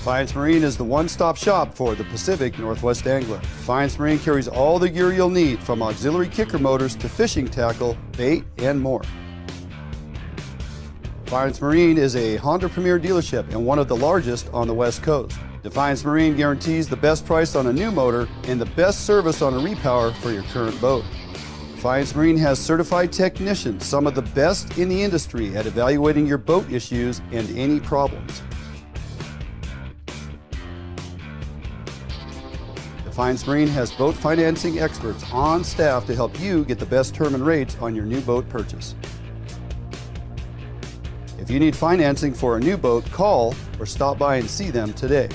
Defiance Marine is the one-stop shop for the Pacific Northwest angler. Defiance Marine carries all the gear you'll need, from auxiliary kicker motors to fishing tackle, bait, and more. Defiance Marine is a Honda Premier dealership and one of the largest on the West Coast. Defiance Marine guarantees the best price on a new motor and the best service on a repower for your current boat. Defiance Marine has certified technicians, some of the best in the industry at evaluating your boat issues and any problems. Defiance Marine has boat financing experts on staff to help you get the best term and rates on your new boat purchase. If you need financing for a new boat, call or stop by and see them today.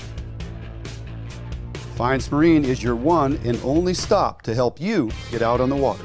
Defiance Marine is your one and only stop to help you get out on the water.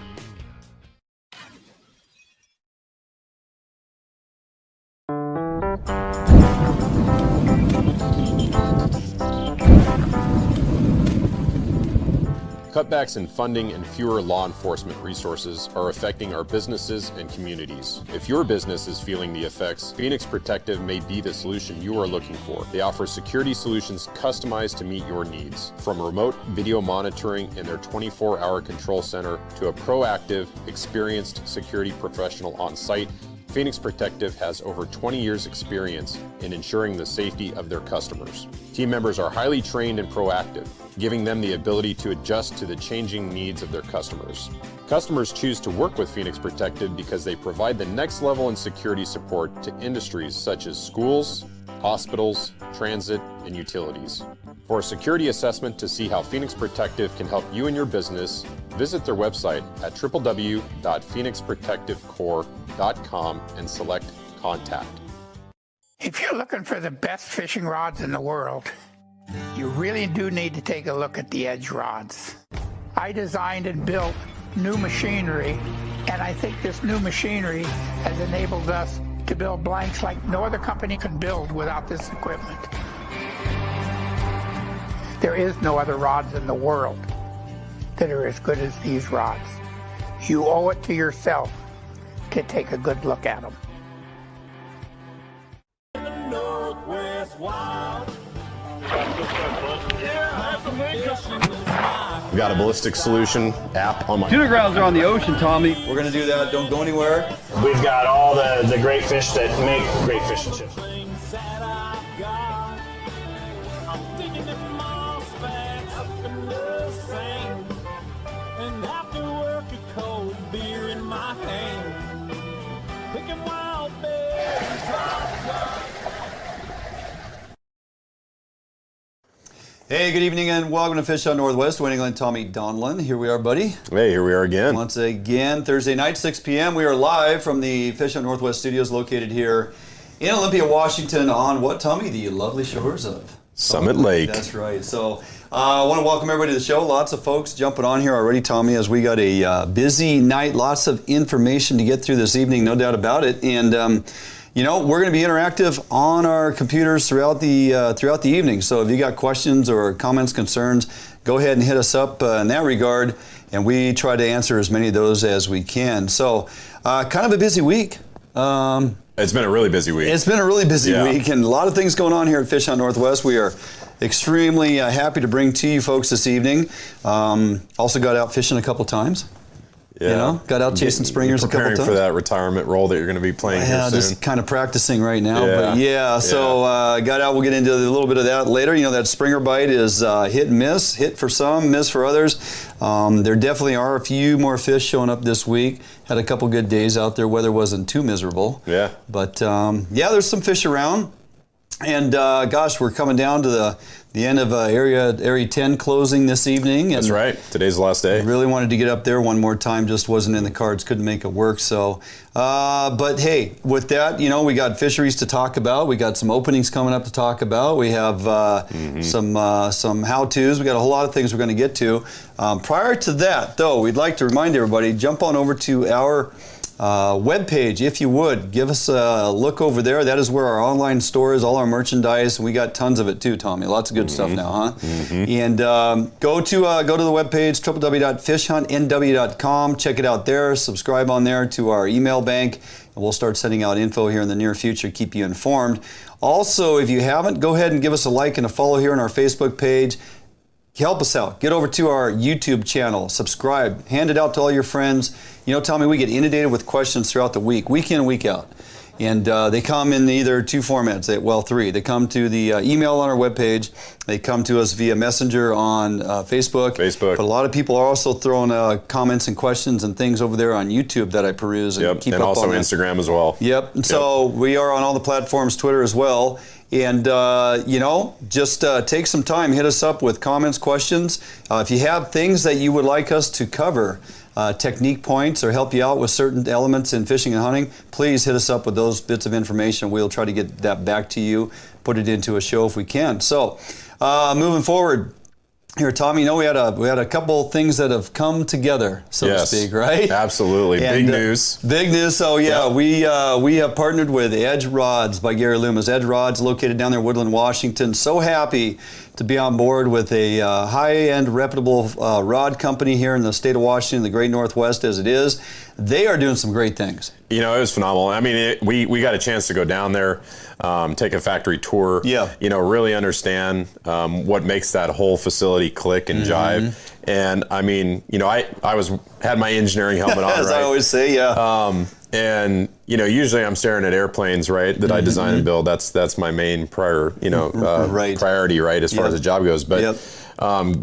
Cutbacks in funding and fewer law enforcement resources are affecting our businesses and communities. If your business is feeling the effects, Phoenix Protective may be the solution you are looking for. They offer security solutions customized to meet your needs. From remote video monitoring in their 24-hour control center to a proactive, experienced security professional on site, Phoenix Protective has over 20 years experience in ensuring the safety of their customers. Team members are highly trained and proactive, giving them the ability to adjust to the changing needs of their customers. Customers choose to work with Phoenix Protective because they provide the next level in security support to industries such as schools, hospitals, transit, and utilities. For a security assessment to see how Phoenix Protective can help you and your business, visit their website at www.phoenixprotectivecorps.com and select Contact. If you're looking for the best fishing rods in the world, you really do need to take a look at the Edge rods. I designed and built new machinery, and I think this new machinery has enabled us to build blanks like no other company can build without this equipment. There is no other rods in the world that are as good as these rods. You owe it to yourself to take a good look at them. We've got a ballistic solution app on my... Tuna grounds are on the ocean, Tommy. We're going to do that. Don't go anywhere. We've got all the great fish that make great fish and chips. Hey, good evening and welcome to Fish on Northwest. Wayne England, Tommy Donlin. Here we are, buddy. Hey, here we are again. Once again, Thursday night, 6 p.m. We are live from the Fish on Northwest studios located here in Olympia, Washington on what, Tommy? The lovely shores of Summit Lake. That's right. So I want to welcome everybody to the show. Lots of folks jumping on here already, Tommy, as we got a busy night. Lots of information to get through this evening, no doubt about it. And you know, we're going to be interactive on our computers throughout the evening. So if you got questions or comments, concerns, go ahead and hit us up in that regard, and we try to answer as many of those as we can. So kind of a busy week. It's been a really busy week. It's been a really busy week, and a lot of things going on here at Fish on Northwest. We are extremely happy to bring to you folks this evening. Also got out fishing a couple times. Yeah. You know, got out chasing springers a couple times. Preparing for that retirement role that you're going to be playing here soon. Just kind of practicing right now. Yeah. But so got out. We'll get into a little bit of that later. You know, that springer bite is hit and miss. Hit for some, miss for others. There definitely are a few more fish showing up this week. Had a couple good days out there. Weather wasn't too miserable. Yeah. But yeah, there's some fish around. And gosh, we're coming down to the end of Area 10 closing this evening. And that's right. Today's the last day. I really wanted to get up there one more time. Just wasn't in the cards. Couldn't make it work. So, but hey, with that, you know, we got fisheries to talk about. We got some openings coming up to talk about. We have some how-tos. We got a whole lot of things we're going to get to. Prior to that, though, we'd like to remind everybody, jump on over to our webpage, if you would, give us a look over there. That is where our online store is, all our merchandise. We got tons of it too, Tommy. Lots of good stuff now, huh? And go to the webpage, www.fishhuntnw.com. Check it out there. Subscribe on there to our email bank, and we'll start sending out info here in the near future, keep you informed. Also, if you haven't, go ahead and give us a like and a follow here on our Facebook page. Help us out. Get over to our YouTube channel, subscribe, hand it out to all your friends. You know, Tommy, we get inundated with questions throughout the week in and week out. And they come in either two formats, three. They come to the email on our webpage. They come to us via Messenger on Facebook. But a lot of people are also throwing comments and questions and things over there on YouTube that I peruse and keep up on. And also Instagram as well. Yep. So we are on all the platforms, Twitter as well. And, you know, just take some time, hit us up with comments, questions. If you have things that you would like us to cover, technique points, or help you out with certain elements in fishing and hunting, please hit us up with those bits of information. We'll try to get that back to you, put it into a show if we can. So, moving forward, here, Tommy, you know, we had a couple things that have come together, so to speak, right? Absolutely. Big news. Big news. So we have partnered with Edge Rods by Gary Loomis. Edge Rods, located down there in Woodland, Washington. So happy to be on board with a high-end, reputable rod company here in the state of Washington, the great Northwest as it is. They are doing some great things. You know, it was phenomenal. I mean, we got a chance to go down there, take a factory tour, you know, really understand what makes that whole facility click and jive. And I mean, you know, I had my engineering helmet on, as I always say, and you know, usually I'm staring at airplanes, right, that I design and build. That's my main priority, right, as far as the job goes. But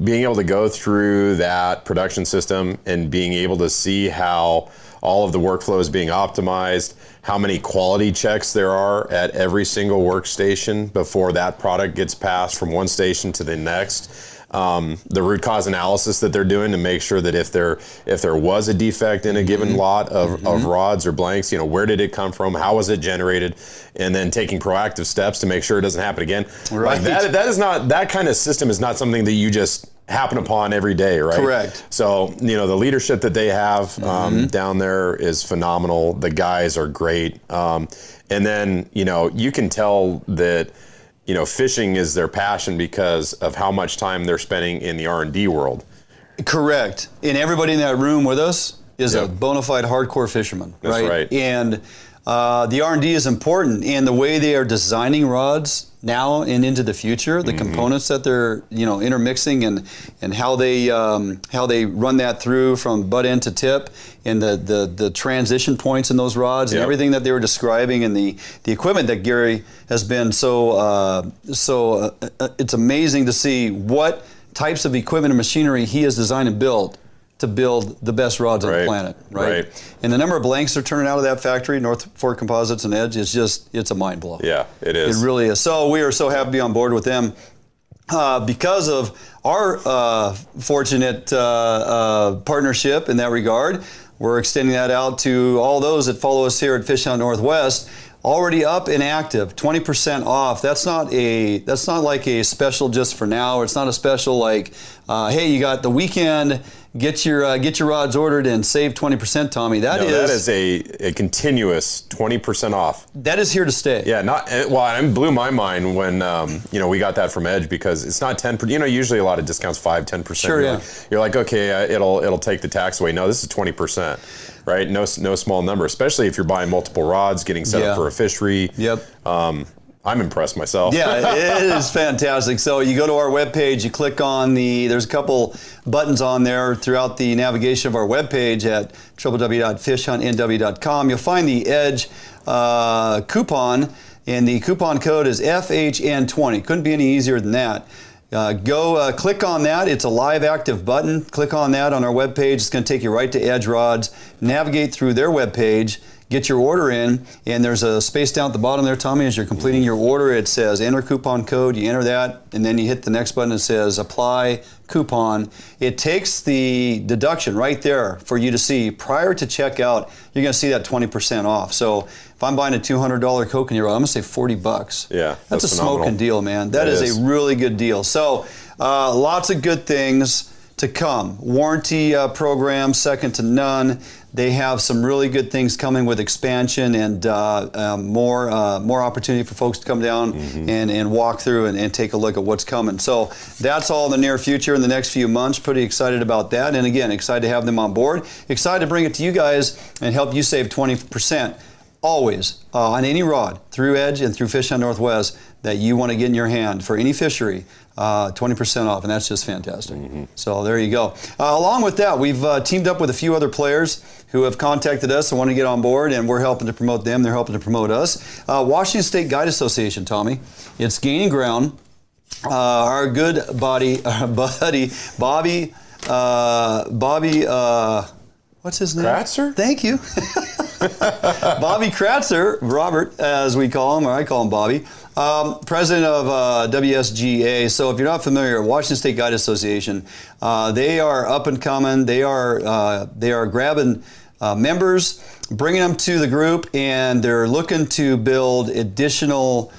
being able to go through that production system and being able to see how all of the workflow is being optimized, how many quality checks there are at every single workstation before that product gets passed from one station to the next. The root cause analysis that they're doing to make sure that if there was a defect in a given lot of rods or blanks, you know, where did it come from? How was it generated? And then taking proactive steps to make sure it doesn't happen again. Right. Like that kind of system is not something that you just happen upon every day, right? Correct. So, you know, the leadership that they have down there is phenomenal. The guys are great. And then, you know, you can tell that, you know, fishing is their passion because of how much time they're spending in the R&D world. Correct. And everybody in that room with us is a bona fide hardcore fisherman. That's right. And the R&D is important, and the way they are designing rods now and into the future, the components that they're, you know, intermixing and how they run that through from butt end to tip, and the transition points in those rods and everything that they were describing, and the equipment that Gary has been it's amazing to see what types of equipment and machinery he has designed and built to build the best rods on the planet, right? And the number of blanks they're turning out of that factory, North Fork Composites and Edge, is it's a mind blow. Yeah, it is. It really is. So we are so happy to be on board with them because of our fortunate partnership in that regard. We're extending that out to all those that follow us here at Fish Hunt Northwest. Already up and active, 20% off. That's not like a special just for now. It's not a special like, hey, you got the weekend. Get your rods ordered and save 20%, Tommy. That is a continuous 20% off. That is here to stay. Yeah, it blew my mind when you know, we got that from Edge, because it's not 10%. You know, usually a lot of discounts 5-10%. Sure, You're like, okay, it'll take the tax away. No, this is 20%. Right, no small number, especially if you're buying multiple rods, getting set up for a fishery. I'm impressed myself. Yeah, it is fantastic. So you go to our webpage, you click on there's a couple buttons on there throughout the navigation of our webpage at www.fishhuntnw.com. You'll find the Edge coupon, and the coupon code is FHN20. Couldn't be any easier than that. Go click on that. It's a live active button. Click on that on our webpage. It's going to take you right to Edge Rods. Navigate through their webpage. Get your order in, and there's a space down at the bottom there, Tommy, as you're completing your order. It says enter coupon code. You enter that, and then you hit the next button that says apply coupon. It takes the deduction right there for you to see prior to checkout. You're going to see that 20% off. So if I'm buying a $200 coconut rod, I'm going to save $40. Yeah, that's a smoking deal, man. That is a really good deal. So lots of good things to come. Warranty program, second to none. They have some really good things coming with expansion and more opportunity for folks to come down and walk through and take a look at what's coming. So that's all in the near future in the next few months. Pretty excited about that. And again, excited to have them on board. Excited to bring it to you guys and help you save 20%. Always on any rod through Edge and through Fish on Northwest that you want to get in your hand for any fishery, 20% off, and that's just fantastic. So there you go. Along with that, we've teamed up with a few other players who have contacted us and want to get on board, and we're helping to promote them. They're helping to promote us. Washington State Guide Association, Tommy, it's gaining ground. Our good buddy, Bobby. What's his name? Kratzer? Thank you. Bobby Kratzer, Robert, as we call him, or I call him Bobby, president of WSGA. So if you're not familiar, Washington State Guide Association, they are up and coming. They are grabbing members, bringing them to the group, and they're looking to build additional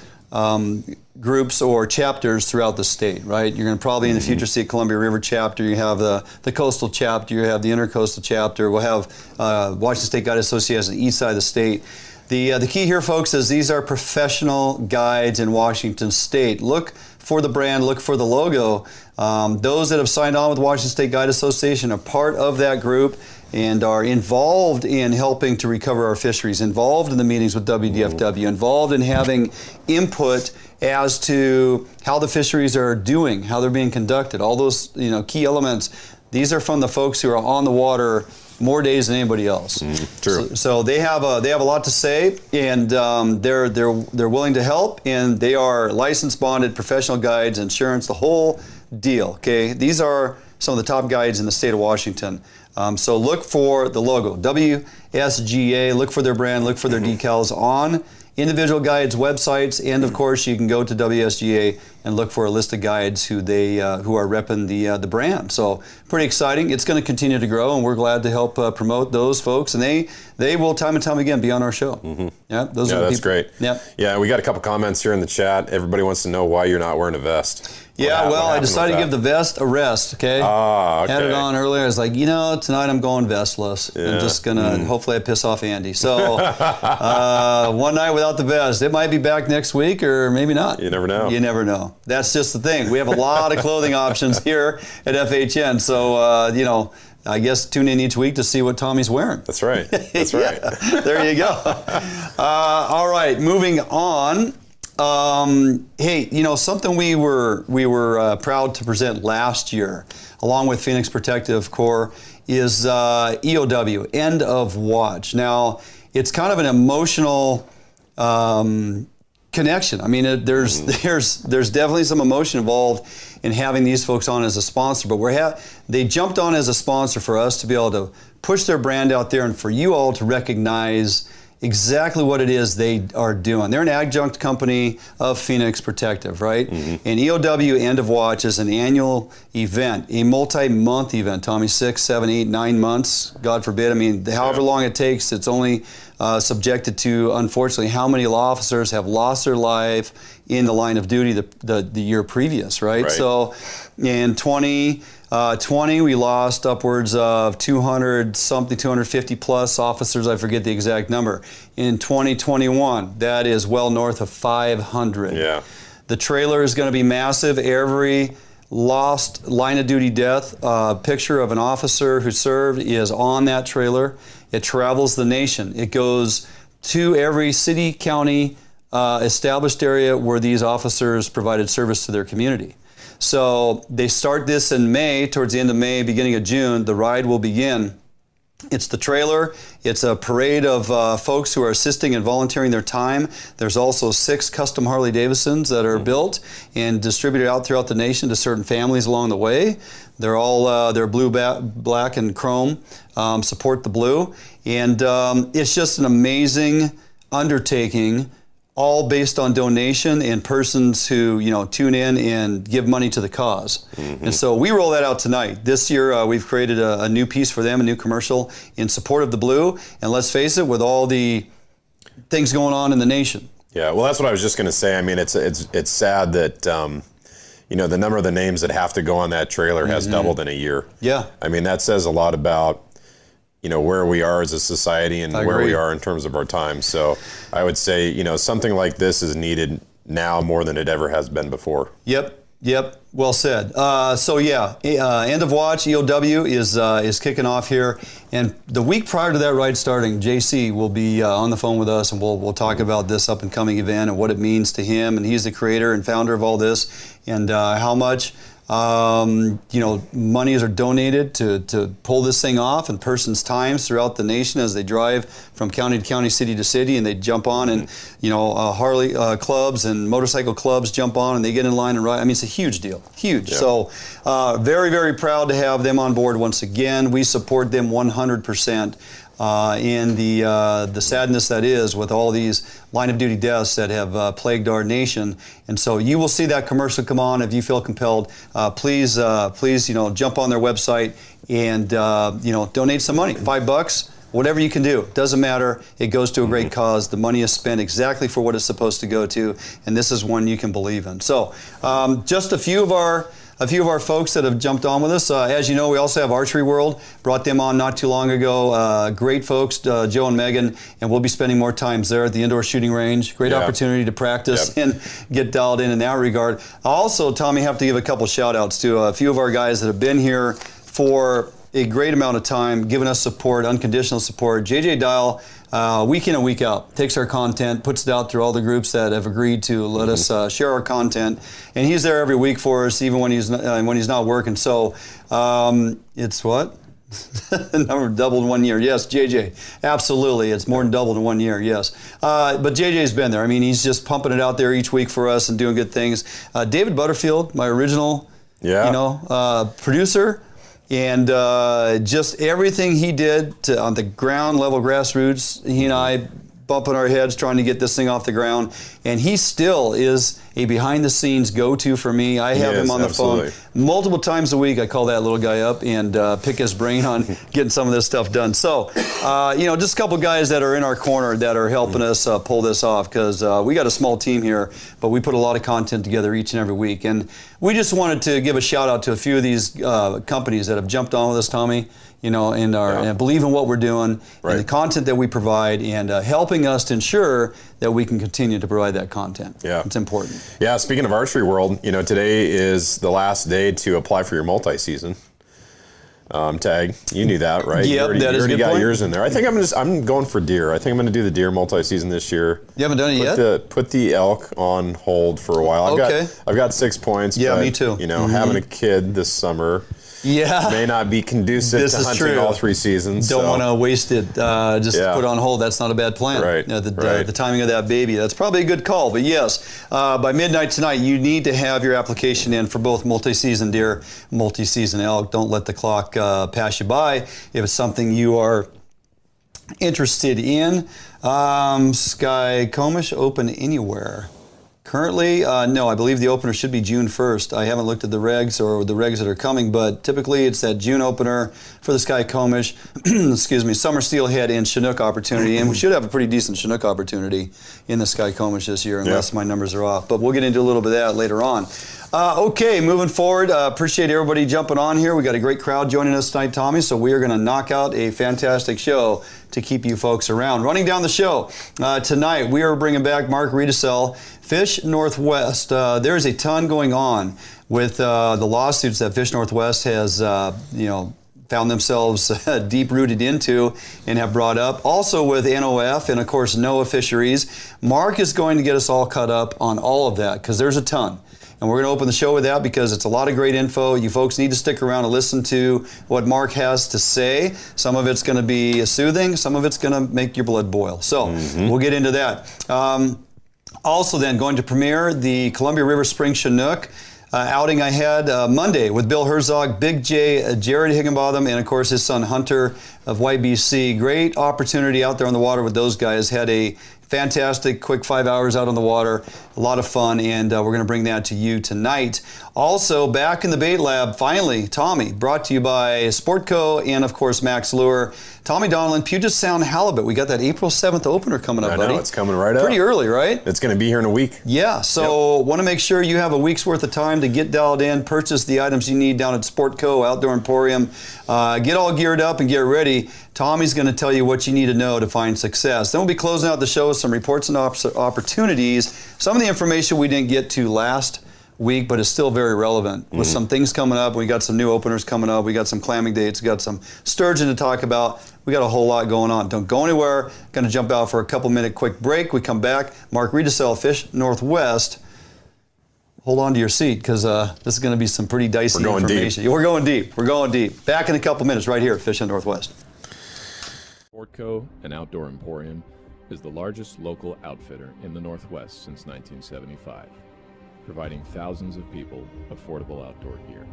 groups or chapters throughout the state, right? You're going to probably in the future see a Columbia River chapter. You have the coastal chapter. You have the intercoastal chapter. We'll have Washington State Guide Association on the east side of the state. The key here, folks, is these are professional guides in Washington State. Look for the brand, look for the logo. Those that have signed on with Washington State Guide Association are part of that group and are involved in helping to recover our fisheries, involved in the meetings with WDFW, involved in having input as to how the fisheries are doing, how they're being conducted, all those key elements. These are from the folks who are on the water more days than anybody else. True. So they have a lot to say, and they're willing to help, and they are licensed, bonded, professional guides, insurance, the whole deal. Okay, these are some of the top guides in the state of Washington. So look for the logo, WSGA. Look for their brand, look for their decals on individual guides' websites, and of course you can go to WSGA and look for a list of guides who are repping the brand. So pretty exciting. It's going to continue to grow, and we're glad to help promote those folks. And they will time and time again be on our show. Yeah, that's great. Yeah, we got a couple comments here in the chat. Everybody wants to know why you're not wearing a vest. I decided to give the vest a rest, okay? Okay. Had it on earlier. I was like, tonight I'm going vestless. I'm just going to, hopefully I piss off Andy. So one night without the vest. It might be back next week or maybe not. You never know. You never know. That's just the thing. We have a lot of clothing options here at FHN. So, I guess tune in each week to see what Tommy's wearing. That's right. That's right. There you go. All right, moving on. Hey, something we were proud to present last year, along with Phoenix Protective Corps, is EOW, End of Watch. Now, it's kind of an emotional connection. I mean, there's definitely some emotion involved in having these folks on as a sponsor, but they jumped on as a sponsor for us to be able to push their brand out there and for you all to recognize exactly what it is they are doing. They're an adjunct company of Phoenix Protective, right? And EOW End of Watch is an annual event, a multi-month event, Tommy, 6, 7, 8, 9 months, God forbid. I mean, however long it takes, it's only subjected to, unfortunately, how many law officers have lost their life in the line of duty the year previous, right? So in 2020, we lost upwards of 250 plus officers. I forget the exact number. In 2021, that is well north of 500. Yeah. The trailer is going to be massive. Every lost line of duty death picture of an officer who served is on that trailer. It travels the nation. It goes to every city, county, established area where these officers provided service to their community. So they start this in May, towards the end of May, beginning of June. The ride will begin. It's the trailer. It's a parade of folks who are assisting and volunteering their time. There's also 6 custom Harley Davidsons that are built and distributed out throughout the nation to certain families along the way. They're all they're blue, black, and chrome. Support the blue, and it's just an amazing undertaking, all based on donation and persons who tune in and give money to the cause. And so we roll that out tonight. This year we've created a new piece for them, a new commercial in support of the blue. And let's face it, with all the things going on in the nation. Yeah, well, that's what I was just going to say. I mean, it's sad that you know, the number of the names that have to go on that trailer has doubled in a year. Yeah. I mean, that says a lot about, you know, where we are as a society and where we are in terms of our time. So I would say, you know, something like this is needed now more than it ever has been before. Yep. Well said. So yeah, end of watch EOW is kicking off here, and the week prior to that ride starting, JC will be on the phone with us, and we'll talk about this up and coming event and what it means to him. And he's the creator and founder of all this, and how much you know, monies are donated to pull this thing off, and persons' times throughout the nation as they drive from county to county, city to city, and they jump on, and you know, Harley clubs and motorcycle clubs jump on, and they get in line and ride. I mean, it's a huge deal, huge. Yeah. So very, very proud to have them on board once again. We support them 100%. In the sadness that is with all these line of duty deaths that have plagued our nation. And so you will see that commercial come on. If you feel compelled, please, you know, jump on their website and, you know, donate some money, $5, whatever you can do. Doesn't matter. It goes to a great cause. The money is spent exactly for what it's supposed to go to. And this is one you can believe in. So just a few of our folks that have jumped on with us. As you know, we also have Archery World. Brought them on not too long ago. Great folks, Joe and Megan, and we'll be spending more times there at the indoor shooting range. Great opportunity to practice and get dialed in that regard. Also, Tommy, have to give a couple shout outs to a few of our guys that have been here for a great amount of time, giving us support, unconditional support. JJ Dial, week in and week out, takes our content, puts it out through all the groups that have agreed to let us share our content, and he's there every week for us, even when he's not working. So it's what? Number doubled 1 year. Yes, JJ, absolutely. It's more than doubled in 1 year. Yes, but JJ's been there. I mean, he's just pumping it out there each week for us and doing good things. David Butterfield, my original, producer. And just everything he did on the ground level grassroots, he and I bumping our heads trying to get this thing off the ground. And he still is a behind the scenes go-to for me. I have him on the phone multiple times a week. I call that little guy up and pick his brain on getting some of this stuff done. So, you know, just a couple guys that are in our corner that are helping us pull this off, because we got a small team here, but we put a lot of content together each and every week. And we just wanted to give a shout out to a few of these companies that have jumped on with us, Tommy, you know, and believe in what we're doing and the content that we provide, and helping us to ensure that we can continue to provide that content. Yeah. It's important. Yeah, speaking of Archery World, you know, today is the last day to apply for your multi-season tag. You knew that, right? Yep, you already got yours in there. I think I'm going for deer. I think I'm going to do the deer multi-season this year. You haven't done it yet? Put the elk on hold for a while. I've got 6 points. Yeah, but, me too. You know, having a kid this summer may not be conducive to hunting all 3 seasons. Don't want to waste it. Just put it on hold. That's not a bad plan. Right. The timing of that baby, that's probably a good call. But yes, by midnight tonight, you need to have your application in for both multi-season deer, multi-season elk. Don't let the clock pass you by. If it's something you are interested in, Sky Comish open anywhere. Currently, no, I believe the opener should be June 1st. I haven't looked at the regs or the regs that are coming, but typically it's that June opener for the Sky Comish, excuse me, summer steelhead and Chinook opportunity. And we should have a pretty decent Chinook opportunity in the Sky Comish this year, unless my numbers are off. But we'll get into a little bit of that later on. Okay, moving forward, appreciate everybody jumping on here. We got a great crowd joining us tonight, Tommy, so we are going to knock out a fantastic show to keep you folks around. Running down the show, tonight we are bringing back Mark Riedesel, Fish Northwest. There's a ton going on with the lawsuits that Fish Northwest has, found themselves deep-rooted into and have brought up. Also with NOF and, of course, NOAA Fisheries. Mark is going to get us all caught up on all of that, because there's a ton. And we're going to open the show with that because it's a lot of great info. You folks need to stick around and listen to what Mark has to say. Some of it's going to be soothing. Some of it's going to make your blood boil. So we'll get into that. Also then, going to premiere the Columbia River Spring Chinook outing I had Monday with Bill Herzog, Big J, Jarod Higginbotham, and of course his son Hunter of YBC. Great opportunity out there on the water with those guys. Had a Fantastic, quick 5 hours out on the water, a lot of fun, and we're going to bring that to you tonight. Also, back in the bait lab, finally, Tommy, brought to you by Sportco and, of course, Max Lure. Tommy Donlin, Puget Sound Halibut. We got that April 7th opener coming up, buddy. I know, it's coming right up. Pretty early, right? It's going to be here in a week. Yeah, so want to make sure you have a week's worth of time to get dialed in, purchase the items you need down at Sportco, Outdoor Emporium. Get all geared up and get ready. Tommy's going to tell you what you need to know to find success. Then we'll be closing out the show with some reports and opportunities. Some of the information we didn't get to last week, but is still very relevant with some things coming up. We got some new openers coming up. We got some clamming dates. We got some sturgeon to talk about. We got a whole lot going on. Don't go anywhere. Going to jump out for a couple-minute quick break. We come back. Mark Riedesel, Fish Northwest. Hold on to your seat because this is going to be some pretty dicey information. Deep. We're going deep. We're going deep. Back in a couple minutes right here at Fish Northwest. Sportco and Outdoor Emporium is the largest local outfitter in the Northwest since 1975, providing thousands of people affordable outdoor gear.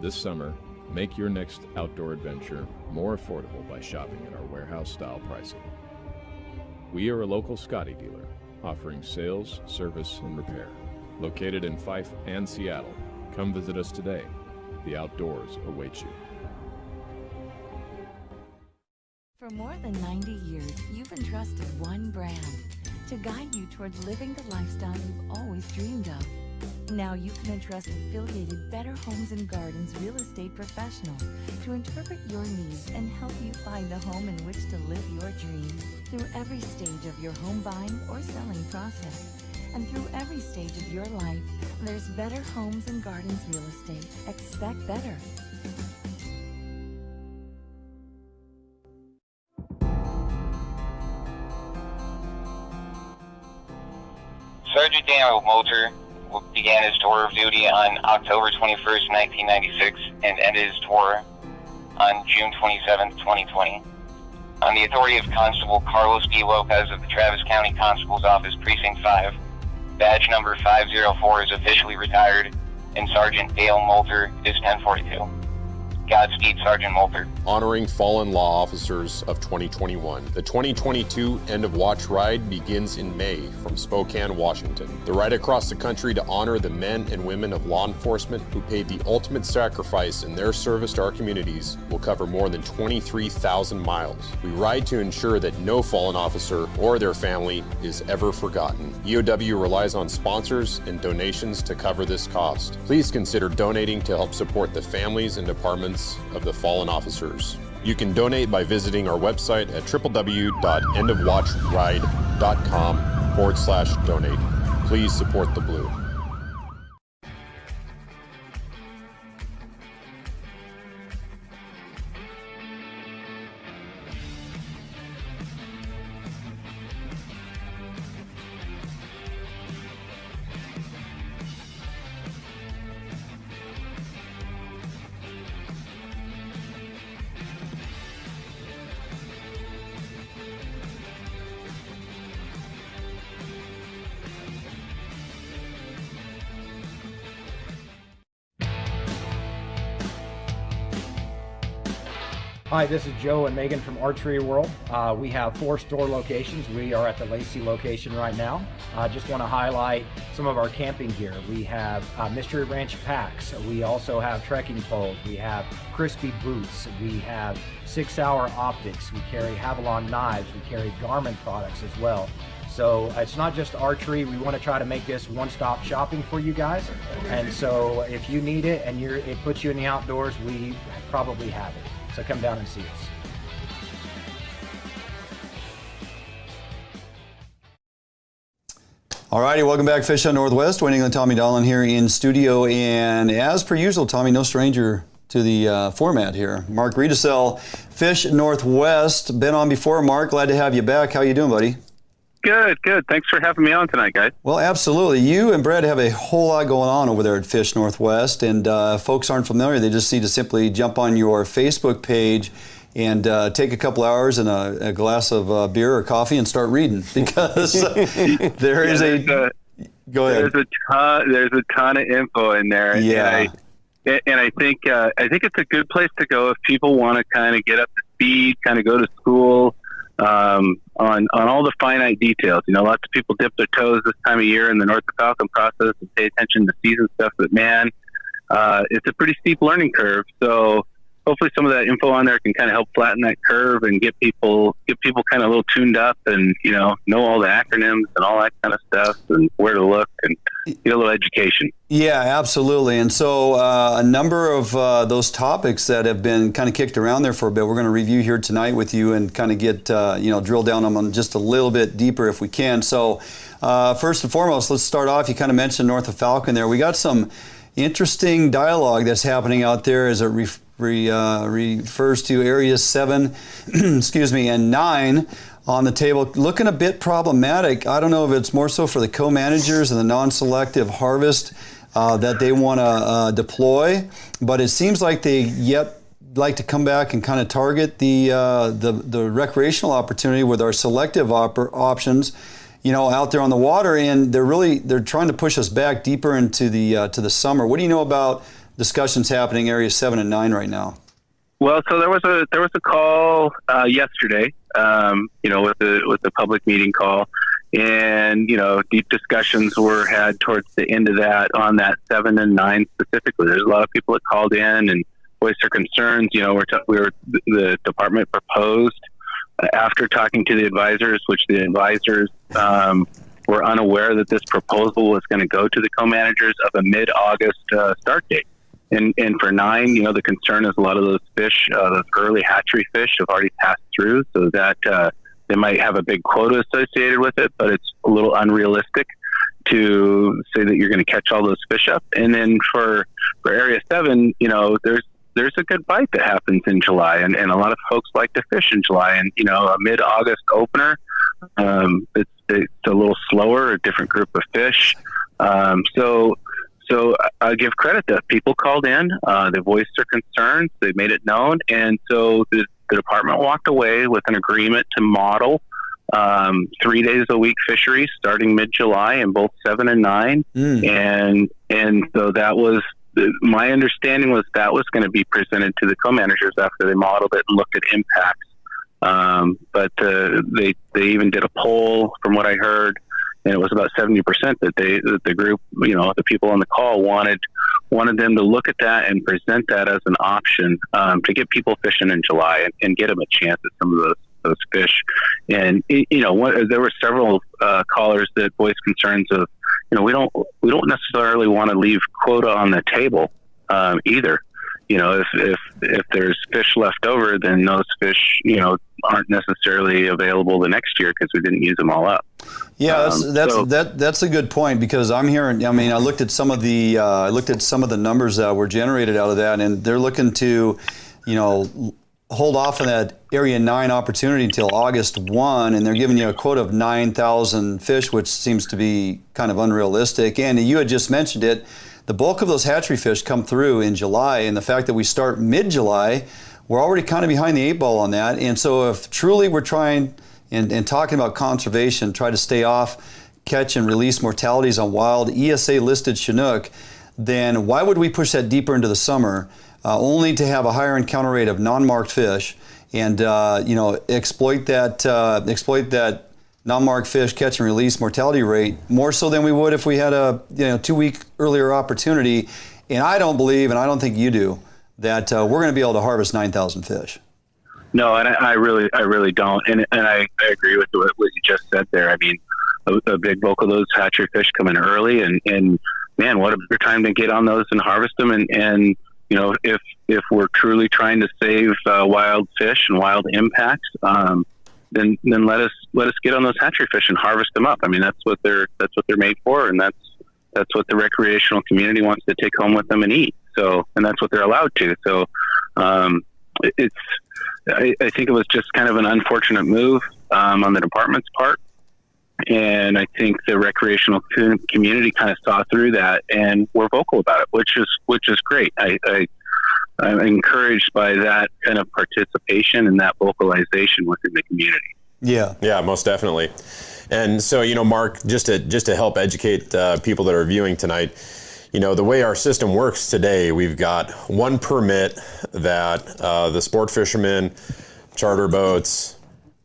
This summer, make your next outdoor adventure more affordable by shopping at our warehouse-style pricing. We are a local Scotty dealer, offering sales, service, and repair. Located in Fife and Seattle, come visit us today. The outdoors await you. For more than 90 years, you've entrusted one brand to guide you toward living the lifestyle you've always dreamed of. Now you can entrust affiliated Better Homes and Gardens real estate professionals to interpret your needs and help you find the home in which to live your dream. Through every stage of your home buying or selling process, and through every stage of your life, there's Better Homes and Gardens real estate. Expect better. Sergeant Daniel Moulter began his tour of duty on October 21st, 1996, and ended his tour on June 27th, 2020. On the authority of Constable Carlos B. Lopez of the Travis County Constable's Office, Precinct 5, badge number 504 is officially retired, and Sergeant Dale Moulter is 1042. Godspeed, Sergeant Moulter. Honoring fallen law officers of 2021. The 2022 End of Watch Ride begins in May from Spokane, Washington. The ride across the country to honor the men and women of law enforcement who paid the ultimate sacrifice in their service to our communities will cover more than 23,000 miles. We ride to ensure that no fallen officer or their family is ever forgotten. EOW relies on sponsors and donations to cover this cost. Please consider donating to help support the families and departments of the fallen officers. You can donate by visiting our website at www.endofwatchride.com/donate. Please support the Blue. Hi, this is Joe and Megan from Archery World. We have 4 store locations. We are at the Lacey location right now. I just want to highlight some of our camping gear. We have Mystery Ranch packs. We also have trekking poles. We have crispy boots. We have 6-hour optics. We carry Havalon knives. We carry Garmin products as well. So it's not just archery. We want to try to make this one-stop shopping for you guys. And so if you need it and it puts you in the outdoors, we probably have it. So come down and see us. All righty, welcome back, Fish on Northwest. Wayne England, Tommy Donlin here in studio. And as per usual, Tommy, no stranger to the format here. Mark Riedesel, Fish Northwest. Been on before, Mark. Glad to have you back. How you doing, buddy? Good, good. Thanks for having me on tonight, guys. Well, absolutely. You and Brad have a whole lot going on over there at Fish Northwest, and folks aren't familiar. They just need to simply jump on your Facebook page and take a couple hours and a glass of beer or coffee and start reading, because there is go ahead. There's a ton of info in there. Yeah. And I think it's a good place to go if people want to kind of get up to speed, kind of go to school on all the finite details. You know, lots of people dip their toes this time of year in the North of Falcon process and pay attention to season stuff, but man, it's a pretty steep learning curve. So hopefully some of that info on there can kind of help flatten that curve and get people kind of a little tuned up and, you know all the acronyms and all that kind of stuff and where to look and get a little education. Yeah, absolutely. And so a number of those topics that have been kind of kicked around there for a bit, we're going to review here tonight with you and kind of get, drill down on them just a little bit deeper if we can. So first and foremost, let's start off. You kind of mentioned North of Falcon there. We got some interesting dialogue that's happening out there as it refers to areas 7 and 9 on the table, looking a bit problematic. I don't know if it's more so for the co-managers and the non-selective harvest that they want to deploy, but it seems like they yet like to come back and kind of target the recreational opportunity with our selective options, out there on the water, and they're trying to push us back deeper into the summer. What do you know about discussions happening areas 7 and 9 right now? Well, so there was a call yesterday, with the public meeting call, and deep discussions were had towards the end of that on that 7 and 9 specifically. There's a lot of people that called in and voiced their concerns. The department proposed after talking to the advisors, which the advisors were unaware that this proposal was going to go to the co-managers of a mid-August start date. And for 9, the concern is a lot of those fish, those early hatchery fish have already passed through, so that they might have a big quota associated with it, but it's a little unrealistic to say that you're going to catch all those fish up. And then for area 7, there's a good bite that happens in July, and a lot of folks like to fish in July. And a mid-August opener, it's a little slower, a different group of fish. So I give credit that people called in, they voiced their concerns, they made it known, and so the department walked away with an agreement to model 3 days a week fisheries starting mid-July in both 7 and 9, and so that was my understanding was that was going to be presented to the co-managers after they modeled it and looked at impacts. But they even did a poll, from what I heard, and it was about 70% that the group, the people on the call wanted them to look at that and present that as an option to get people fishing in July and get them a chance at some of those fish. And there were several callers that voiced concerns of, we don't necessarily want to leave quota on the table either. If there's fish left over, then those fish, aren't necessarily available the next year because we didn't use them all up. Yeah, that's a good point, because I'm hearing. I mean, I looked at some of the numbers that were generated out of that, and they're looking to, hold off on that area 9 opportunity until August 1, and they're giving you a quota of 9,000 fish, which seems to be kind of unrealistic. And you had just mentioned it. The bulk of those hatchery fish come through in July, and the fact that we start mid-July, we're already kind of behind the 8 ball on that. And so if truly we're trying and talking about conservation, try to stay off catch and release mortalities on wild ESA-listed Chinook, then why would we push that deeper into the summer, only to have a higher encounter rate of non-marked fish and exploit that non-marked fish catch and release mortality rate more so than we would if we had a 2-week earlier opportunity. And I don't believe, and I don't think you do, that we're going to be able to harvest 9,000 fish. No, and I really don't. And I agree with what you just said there. I mean, a big bulk of those hatchery fish come in early, and man, what a better time to get on those and harvest them. And if we're truly trying to save wild fish and wild impacts, then let us get on those hatchery fish and harvest them up. I mean, that's what they're made for, and that's what the recreational community wants to take home with them and eat. So, and that's what they're allowed to. So, I think it was just kind of an unfortunate move on the department's part, and I think the recreational community kind of saw through that and were vocal about it, which is great. I'm encouraged by that kind of participation and that vocalization within the community. Yeah, most definitely. And so, Mark, just to help educate people that are viewing tonight, the way our system works today, we've got one permit that the sport fishermen, charter boats,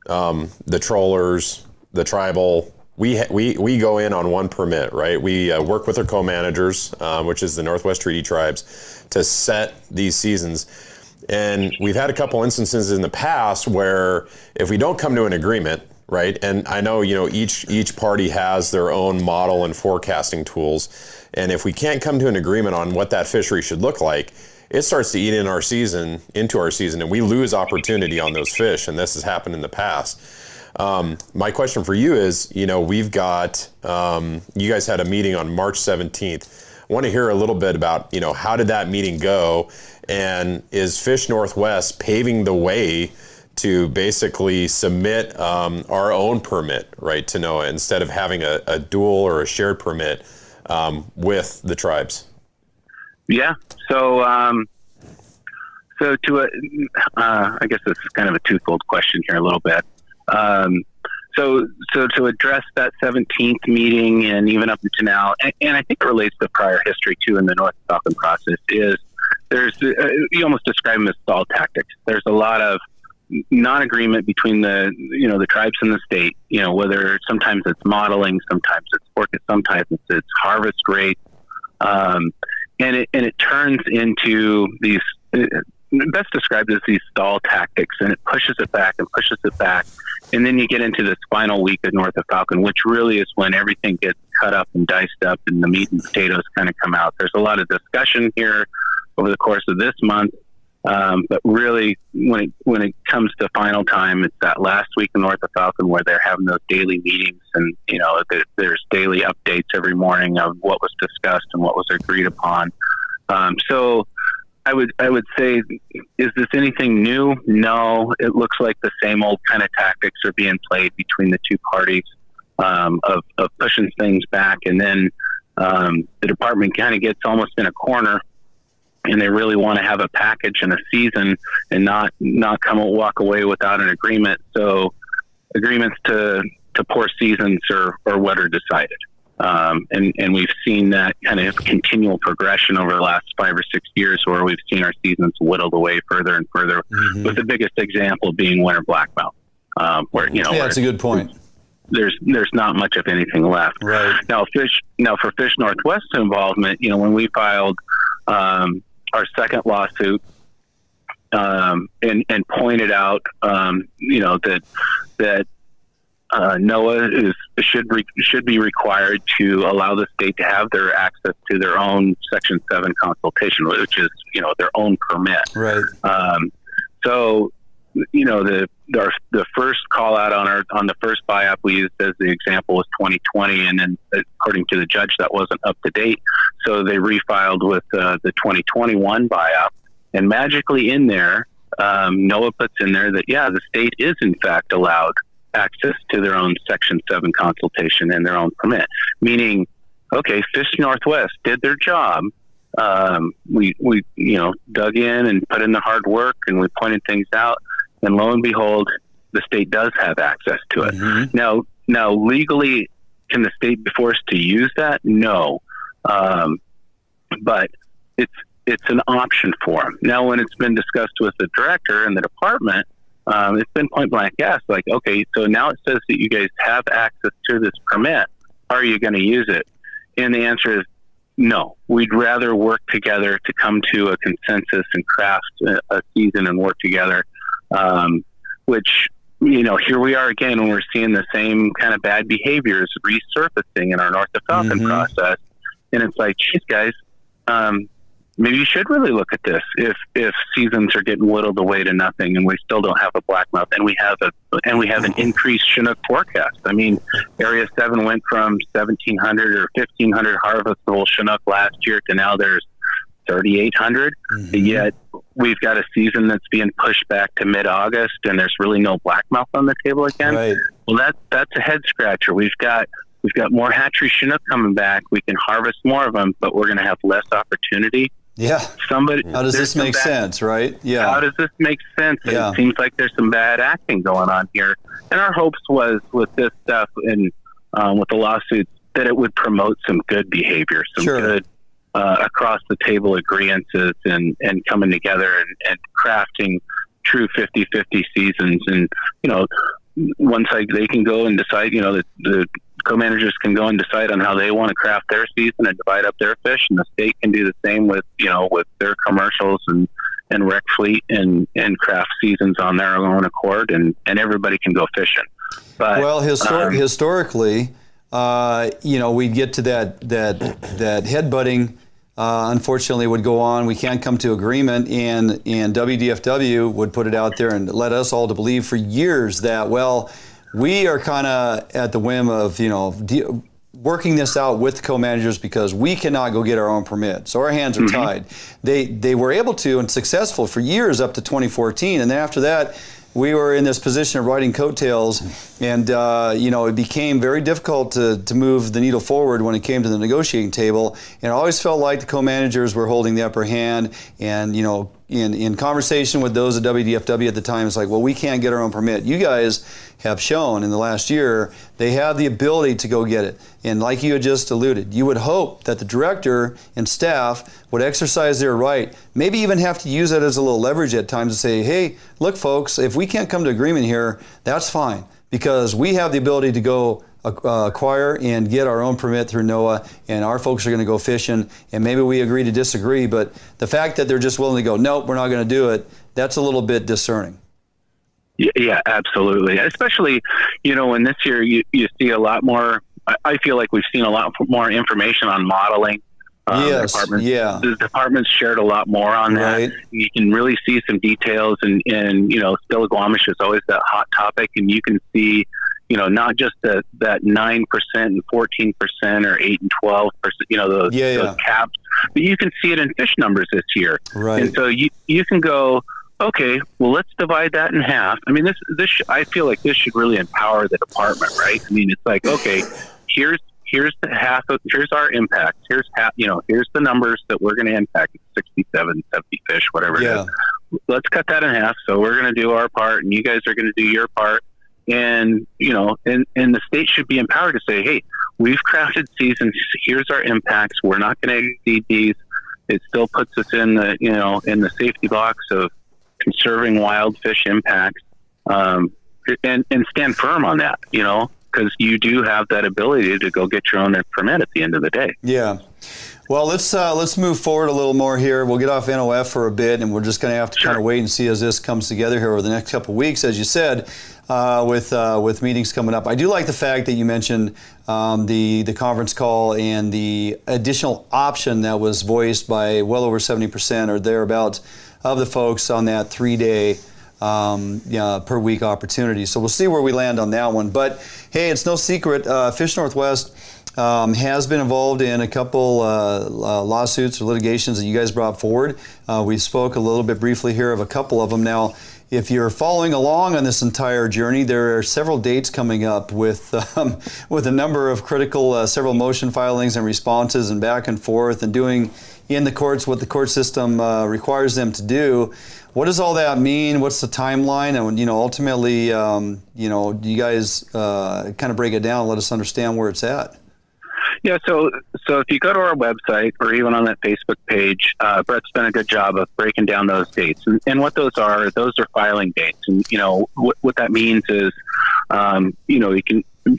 the trollers, the tribal, we go in on one permit, right? We work with our co-managers, which is the Northwest Treaty Tribes, to set these seasons. And we've had a couple instances in the past where if we don't come to an agreement, right? And I know, each party has their own model and forecasting tools. And if we can't come to an agreement on what that fishery should look like, it starts to eat into our season, and we lose opportunity on those fish. And this has happened in the past. My question for you is, we've got, you guys had a meeting on March 17th. I want to hear a little bit about, how did that meeting go? And is Fish Northwest paving the way to basically submit our own permit, right, to NOAA instead of having a dual or a shared permit with the tribes? Yeah. So, I guess this is kind of a twofold question here a little bit. So to address that 17th meeting and even up until now, and I think it relates to prior history too in the North Falcon process, is there's, you almost describe them as stall tactics. There's a lot of non-agreement between the tribes and the state, whether sometimes it's modeling, sometimes it's forecast, sometimes it's harvest rate. And it turns into these, best described as these stall tactics, and it pushes it back and pushes it back. And then you get into this final week of North of Falcon, which really is when everything gets cut up and diced up and the meat and potatoes kind of come out. There's a lot of discussion here over the course of this month. But really, when it comes to final time, it's that last week in North of Falcon where they're having those daily meetings, and there's daily updates every morning of what was discussed and what was agreed upon. So I would say, is this anything new? No, it looks like the same old kind of tactics are being played between the two parties of pushing things back, and then the department kind of gets almost in a corner. And they really want to have a package and a season and not walk away without an agreement. So agreements to poor seasons are what are decided. And we've seen that kind of continual progression over the last 5 or 6 years where we've seen our seasons whittled away further and further, with the biggest example being winter blackmouth, where, that's a good point. There's not much of anything left. Right. Now for Fish Northwest involvement, when we filed, our second lawsuit, and pointed out, that NOAA should be required to allow the state to have their access to their own Section 7 consultation, which is their own permit. Right. So the first call out on the first buy-up we used as the example was 2020, and then according to the judge that wasn't up to date, so they refiled with the 2021 buy-up, and magically in there, NOAA puts in there that the state is in fact allowed access to their own Section 7 consultation and their own permit, meaning, okay, Fish Northwest did their job. We dug in and put in the hard work, and we pointed things out. And lo and behold, the state does have access to it. Mm-hmm. Now, legally, can the state be forced to use that? No, but it's an option for them. Now, when it's been discussed with the director and the department, it's been point blank asked, like, okay, so now it says that you guys have access to this permit. Are you going to use it? And the answer is no. We'd rather work together to come to a consensus and craft a season and work together. Which, here we are again when we're seeing the same kind of bad behaviors resurfacing in our North of Falcon process. And it's like, geez, guys, maybe you should really look at this if seasons are getting whittled away to nothing and we still don't have a blackmouth and we have an increased Chinook forecast. I mean, Area 7 went from 1,700 or 1,500 harvestable Chinook last year to now there's 3,800, yet we've got a season that's being pushed back to mid-August, and there's really no blackmouth on the table again. Right. Well, that's a head scratcher. We've got more hatchery Chinook coming back. We can harvest more of them, but we're going to have less opportunity. Yeah. How does this make sense, right? Yeah. How does this make sense? Yeah. It seems like there's some bad acting going on here. And our hopes was with this stuff and with the lawsuits that it would promote some good behavior, some good across the table agreeances and coming together and crafting true 50-50 seasons. And, one side they can go and decide, the co-managers can go and decide on how they want to craft their season and divide up their fish, and the state can do the same with, with their commercials and rec fleet and craft seasons on their own accord, and everybody can go fishing. But, well, historically, we'd get to that headbutting. Unfortunately, would go on. We can't come to agreement, and WDFW would put it out there and let us all to believe for years that, well, we are kind of at the whim of, working this out with the co-managers because we cannot go get our own permit. So our hands are tied. They were able to and successful for years up to 2014, and then after that, we were in this position of riding coattails, and it became very difficult to move the needle forward when it came to the negotiating table. And I always felt like the co-managers were holding the upper hand. And in conversation with those at WDFW at the time, it's like, well, we can't get our own permit. You guys have shown in the last year they have the ability to go get it. And like you had just alluded, you would hope that the director and staff would exercise their right, maybe even have to use that as a little leverage at times to say, hey, look, folks, if we can't come to agreement here, that's fine, because we have the ability to go acquire and get our own permit through NOAA, and our folks are going to go fishing, and maybe we agree to disagree, but the fact that they're just willing to go, nope, we're not going to do it, that's a little bit discerning. Yeah, absolutely. Especially, when this year you see a lot more, I feel like we've seen a lot more information on modeling. Yes, the department's shared a lot more on that. You can really see some details, and Stillaguamish is always that hot topic, and you can see, not just that 9% and 14% or 8 and 12%, those caps, but you can see it in fish numbers this year. Right. And so you can go, okay, well, let's divide that in half. I mean, I feel like this should really empower the department, right? I mean, it's like, okay, here's the half of, here's our impact. Here's half, here's the numbers that we're going to impact, 67, 70 fish, whatever it is. Let's cut that in half. So we're going to do our part, and you guys are going to do your part. And, and the state should be empowered to say, hey, we've crafted seasons. Here's our impacts. We're not going to exceed these. It still puts us in the, in the safety box of conserving wild fish impacts, and stand firm on that, because you do have that ability to go get your own permit at the end of the day. Yeah. Well, let's move forward a little more here. We'll get off NOF for a bit, and we're just going to have to kind of wait and see as this comes together here over the next couple of weeks, as you said, with meetings coming up. I do like the fact that you mentioned the conference call and the additional option that was voiced by well over 70% or thereabouts of the folks on that 3-day per week opportunity. So we'll see where we land on that one. But hey, it's no secret, Fish Northwest has been involved in a couple lawsuits or litigations that you guys brought forward. We spoke a little bit briefly here of a couple of them. Now, if you're following along on this entire journey, there are several dates coming up with a number of critical, several motion filings and responses and back and forth and doing in the courts what the court system requires them to do. What does all that mean? What's the timeline? And ultimately, do you guys kind of break it down and let us understand where it's at? Yeah, so if you go to our website or even on that Facebook page, Brett's done a good job of breaking down those dates. And what those are filing dates. And, what that means is,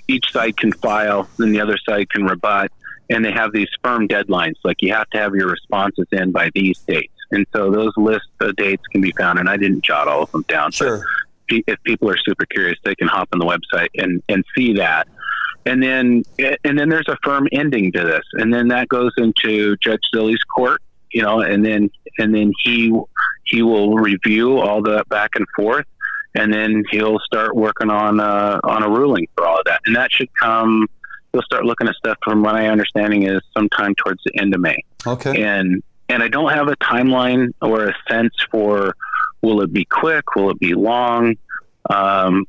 each side can file, then the other side can rebut, and they have these firm deadlines. Like, you have to have your responses in by these dates. And so those lists of dates can be found, and I didn't jot all of them down. Sure. But if people are super curious, they can hop on the website and see that. And then there's a firm ending to this, and then that goes into Judge Zilley's court, and then he will review all the back and forth, and then he'll start working on a ruling for all of that, and that should come. He'll start looking at stuff, from what my understanding is, sometime towards the end of May. Okay. And I don't have a timeline or a sense for, will it be quick? Will it be long? There's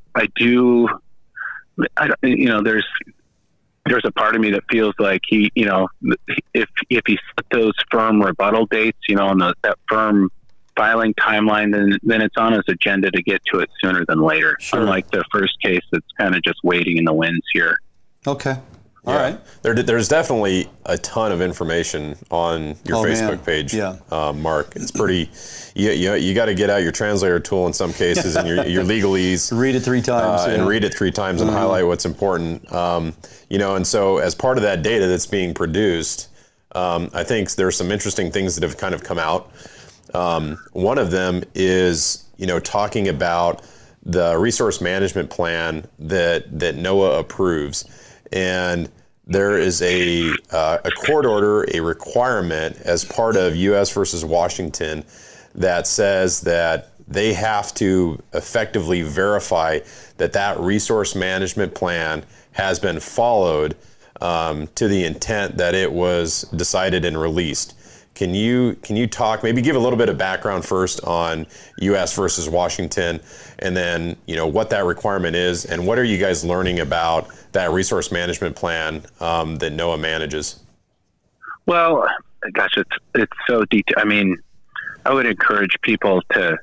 a part of me that feels like he, if he set those firm rebuttal dates, and that firm filing timeline, then it's on his agenda to get to it sooner than later. Sure. Unlike the first case, that's kind of just waiting in the winds here. Okay. All right. There's definitely a ton of information on your Facebook page, Mark. It's pretty. You got to get out your translator tool in some cases and your legalese. Read it 3 times. And read it 3 times and highlight what's important. And so as part of that data that's being produced, I think there's some interesting things that have kind of come out. One of them is, talking about the resource management plan that NOAA approves. And there is a court order, a requirement as part of U.S. versus Washington that says that they have to effectively verify that resource management plan has been followed to the intent that it was decided and released. Can you talk, maybe give a little bit of background first on U.S. versus Washington, and then what that requirement is, and what are you guys learning about that resource management plan that NOAA manages? Well, gosh, it's so detailed. I mean, I would encourage people to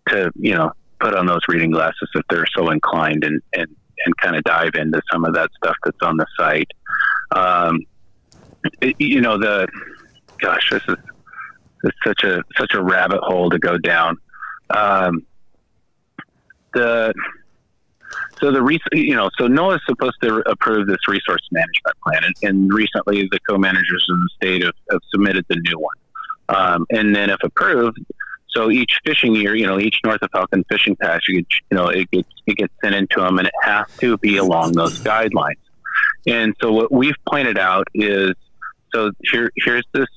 put on those reading glasses if they're so inclined, and kind of dive into some of that stuff that's on the site. This is such a rabbit hole to go down. So NOAA is supposed to approve this resource management plan, and recently the co-managers in the state have submitted the new one. And then if approved, so each fishing year, each north of Falcon fishing patch, it gets sent into them, and it has to be along those guidelines. And so what we've pointed out is, so here's this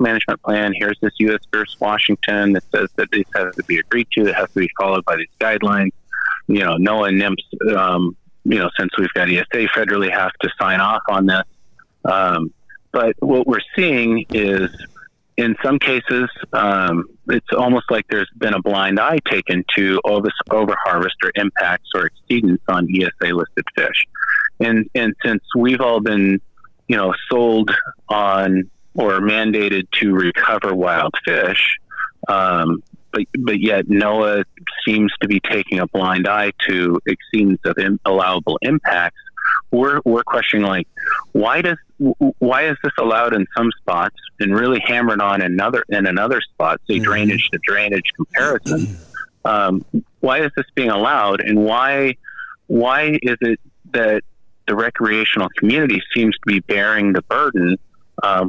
management plan. Here's this U.S. versus Washington that says that this has to be agreed to. It has to be followed by these guidelines. NOAA and NIMS, since we've got ESA, federally have to sign off on this. But what we're seeing is, in some cases, it's almost like there's been a blind eye taken to all this overharvest or impacts or exceedance on ESA listed fish. And since we've all been, sold on or mandated to recover wild fish, but yet NOAA seems to be taking a blind eye to exceedance of allowable impacts, we're questioning, why is this allowed in some spots and really hammered on in another spot, say drainage to drainage comparison? Why is this being allowed, and why is it that the recreational community seems to be bearing the burden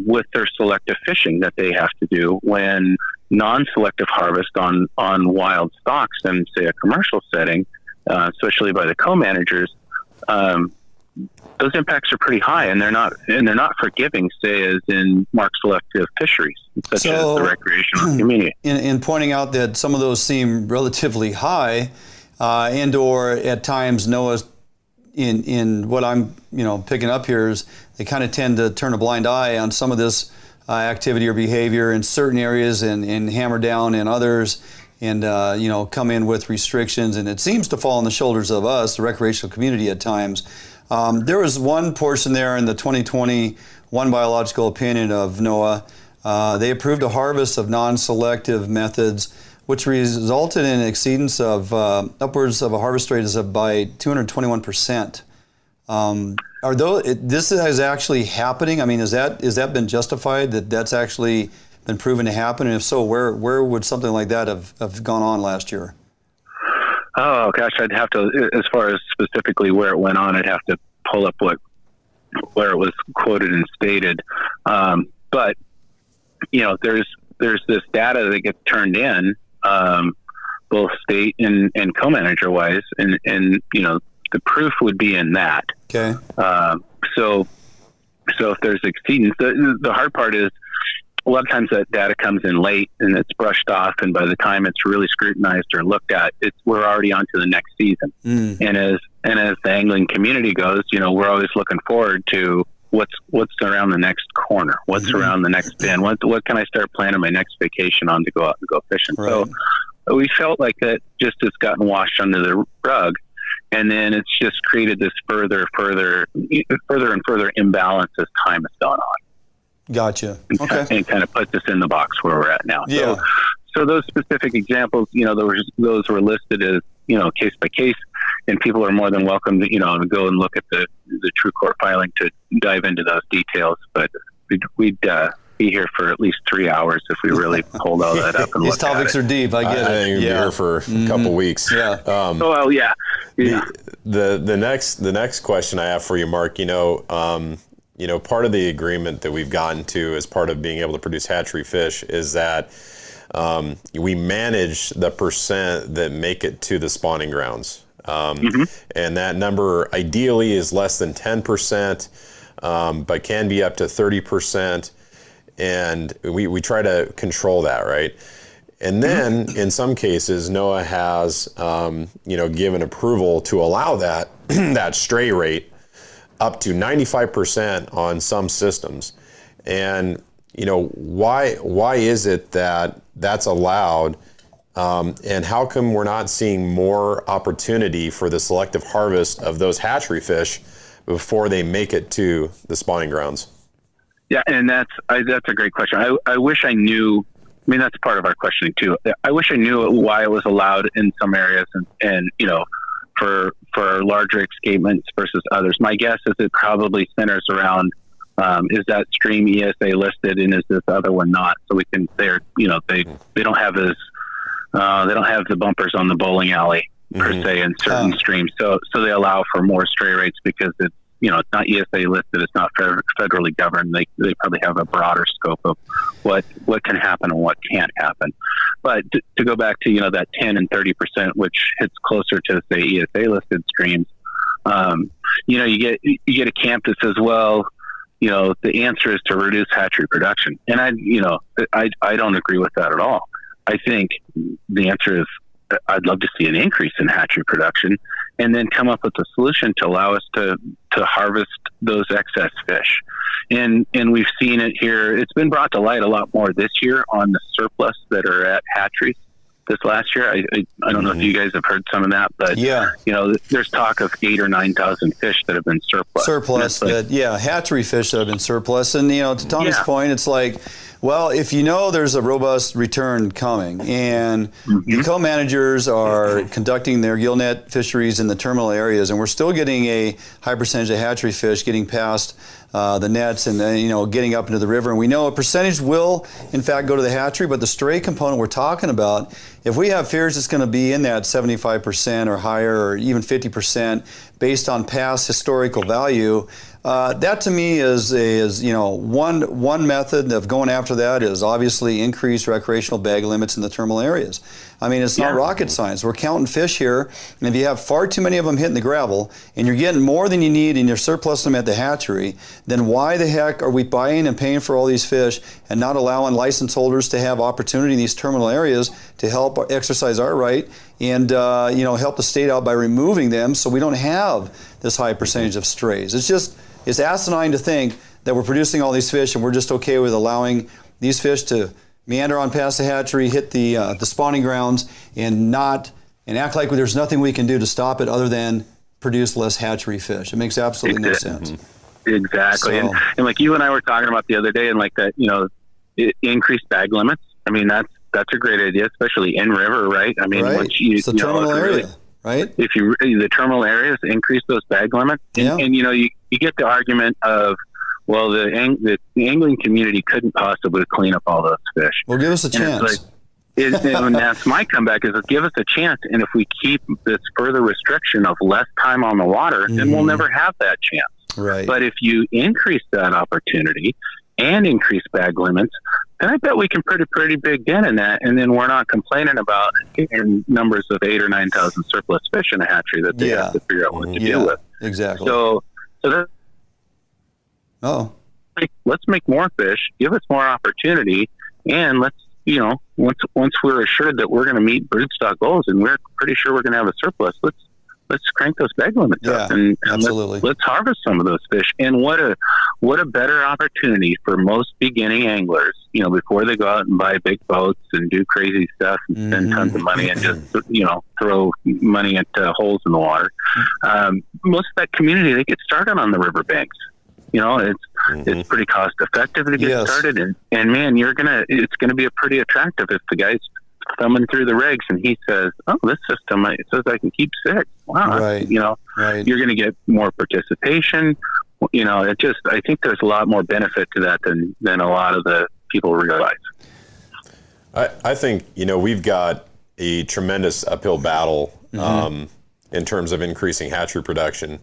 with their selective fishing that they have to do when non-selective harvest on wild stocks in, say, a commercial setting, especially by the co-managers, those impacts are pretty high, and they're not forgiving, say, as in marked selective fisheries, such as the recreational community. In pointing out that some of those seem relatively high, and or at times NOAA, in what I'm picking up here, is they kind of tend to turn a blind eye on some of this activity or behavior in certain areas and hammer down in others, and come in with restrictions, and it seems to fall on the shoulders of us, the recreational community, at times. There was one portion there in the 2021 biological opinion of NOAA. They approved a harvest of non-selective methods, which resulted in an exceedance of upwards of a harvest rate by 221%. This is actually happening? I mean, is that been justified, that's actually been proven to happen? And if so, where would something like that have gone on last year? Oh gosh, I'd have to, as far as specifically where it went on, I'd have to pull up where it was quoted and stated. But there's this data that gets turned in, both state and co-manager wise, and the proof would be in that. Okay. So if there's exceedance, the hard part is, a lot of times that data comes in late and it's brushed off, and by the time it's really scrutinized or looked at, we're already on to the next season. And as the angling community goes, we're always looking forward to what's around the next corner, what's around the next bend, what can I start planning my next vacation on to go out and go fishing. Right. So we felt like that just has gotten washed under the rug, and then it's just created this further and further imbalance as time has gone on. Gotcha. Okay. And kind of puts us in the box where we're at now. Yeah. So those specific examples, those were listed as, case by case. and people are more than welcome to, to go and look at the true court filing to dive into those details. But we'd be here for at least 3 hours if we really pulled all that up. And these topics are deep. I get it. I think we'd be here for a couple weeks. Yeah. The next question I have for you, Mark, part of the agreement that we've gotten to as part of being able to produce hatchery fish is that we manage the percent that make it to the spawning grounds. And that number ideally is less than 10%, but can be up to 30%. And we try to control that, right? And then in some cases, NOAA has, given approval to allow that, that stray rate up to 95% on some systems. And, why is it that that's allowed? And how come we're not seeing more opportunity for the selective harvest of those hatchery fish before they make it to the spawning grounds? Yeah, and that's a great question. I wish I knew. I mean, that's part of our questioning too. I wish I knew why it was allowed in some areas and for larger escapements versus others. My guess is it probably centers around is that stream ESA listed and is this other one not? So we can they don't have they don't have the bumpers on the bowling alley per se in certain streams. So they allow for more stray rates because it's it's not ESA listed. It's not federally governed. They probably have a broader scope of what can happen and what can't happen. But to go back to, that 10 and 30%, which hits closer to, say, ESA listed streams, you get a camp that says, well, the answer is to reduce hatchery production. And I don't agree with that at all. I think the answer is I'd love to see an increase in hatchery production and then come up with a solution to allow us to harvest those excess fish. And we've seen it here. It's been brought to light a lot more this year on the surplus that are at hatcheries this last year. I don't know if you guys have heard some of that, but there's talk of 8,000 or 9,000 fish that have been surplus. Hatchery fish that have been surplus. And, to Tommy's point, it's like, well, if there's a robust return coming and the co-managers are conducting their gill net fisheries in the terminal areas and we're still getting a high percentage of hatchery fish getting past the nets and getting up into the river, and we know a percentage will in fact go to the hatchery, but the stray component we're talking about, if we have fears it's going to be in that 75% or higher or even 50% based on past historical value, that to me is one method of going after that is obviously increase recreational bag limits in the terminal areas. I mean, it's not rocket science. We're counting fish here, and if you have far too many of them hitting the gravel and you're getting more than you need and you're surplus them at the hatchery, then why the heck are we buying and paying for all these fish and not allowing license holders to have opportunity in these terminal areas to help exercise our right and help the state out by removing them so we don't have this high percentage of strays? It's asinine to think that we're producing all these fish and we're just okay with allowing these fish to meander on past the hatchery, hit the spawning grounds, and act like there's nothing we can do to stop it other than produce less hatchery fish. It makes absolutely no sense. Exactly. So, and like you and I were talking about the other day, and like that, increased bag limits. I mean, that's a great idea, especially in river, right? I mean, once it's the terminal area, right? If the terminal areas increase those bag limits, and you get the argument of, well, the angling community couldn't possibly clean up all those fish. Well, give us a chance. And that's my comeback is give us a chance. And if we keep this further restriction of less time on the water, then we'll never have that chance. Right. But if you increase that opportunity and increase bag limits, then I bet we can put a pretty big dent in that. And then we're not complaining about in numbers of 8,000 or 9,000 surplus fish in a hatchery that they have to figure out what to deal with. Exactly. So that. Let's make more fish, give us more opportunity, and let's, once we're assured that we're going to meet broodstock goals and we're pretty sure we're going to have a surplus, let's crank those bag limits up and let's harvest some of those fish. And what a better opportunity for most beginning anglers, before they go out and buy big boats and do crazy stuff and spend tons of money and just, throw money into holes in the water. Most of that community, they get started on the riverbanks. It's pretty cost effective to get started, and man, it's gonna be a pretty attractive if the guys thumbing through the regs, and he says, "Oh, this system it says I can keep 6." Wow, Right. You're going to get more participation. I think there's a lot more benefit to that than a lot of the people realize. I think, we've got a tremendous uphill battle in terms of increasing hatchery production.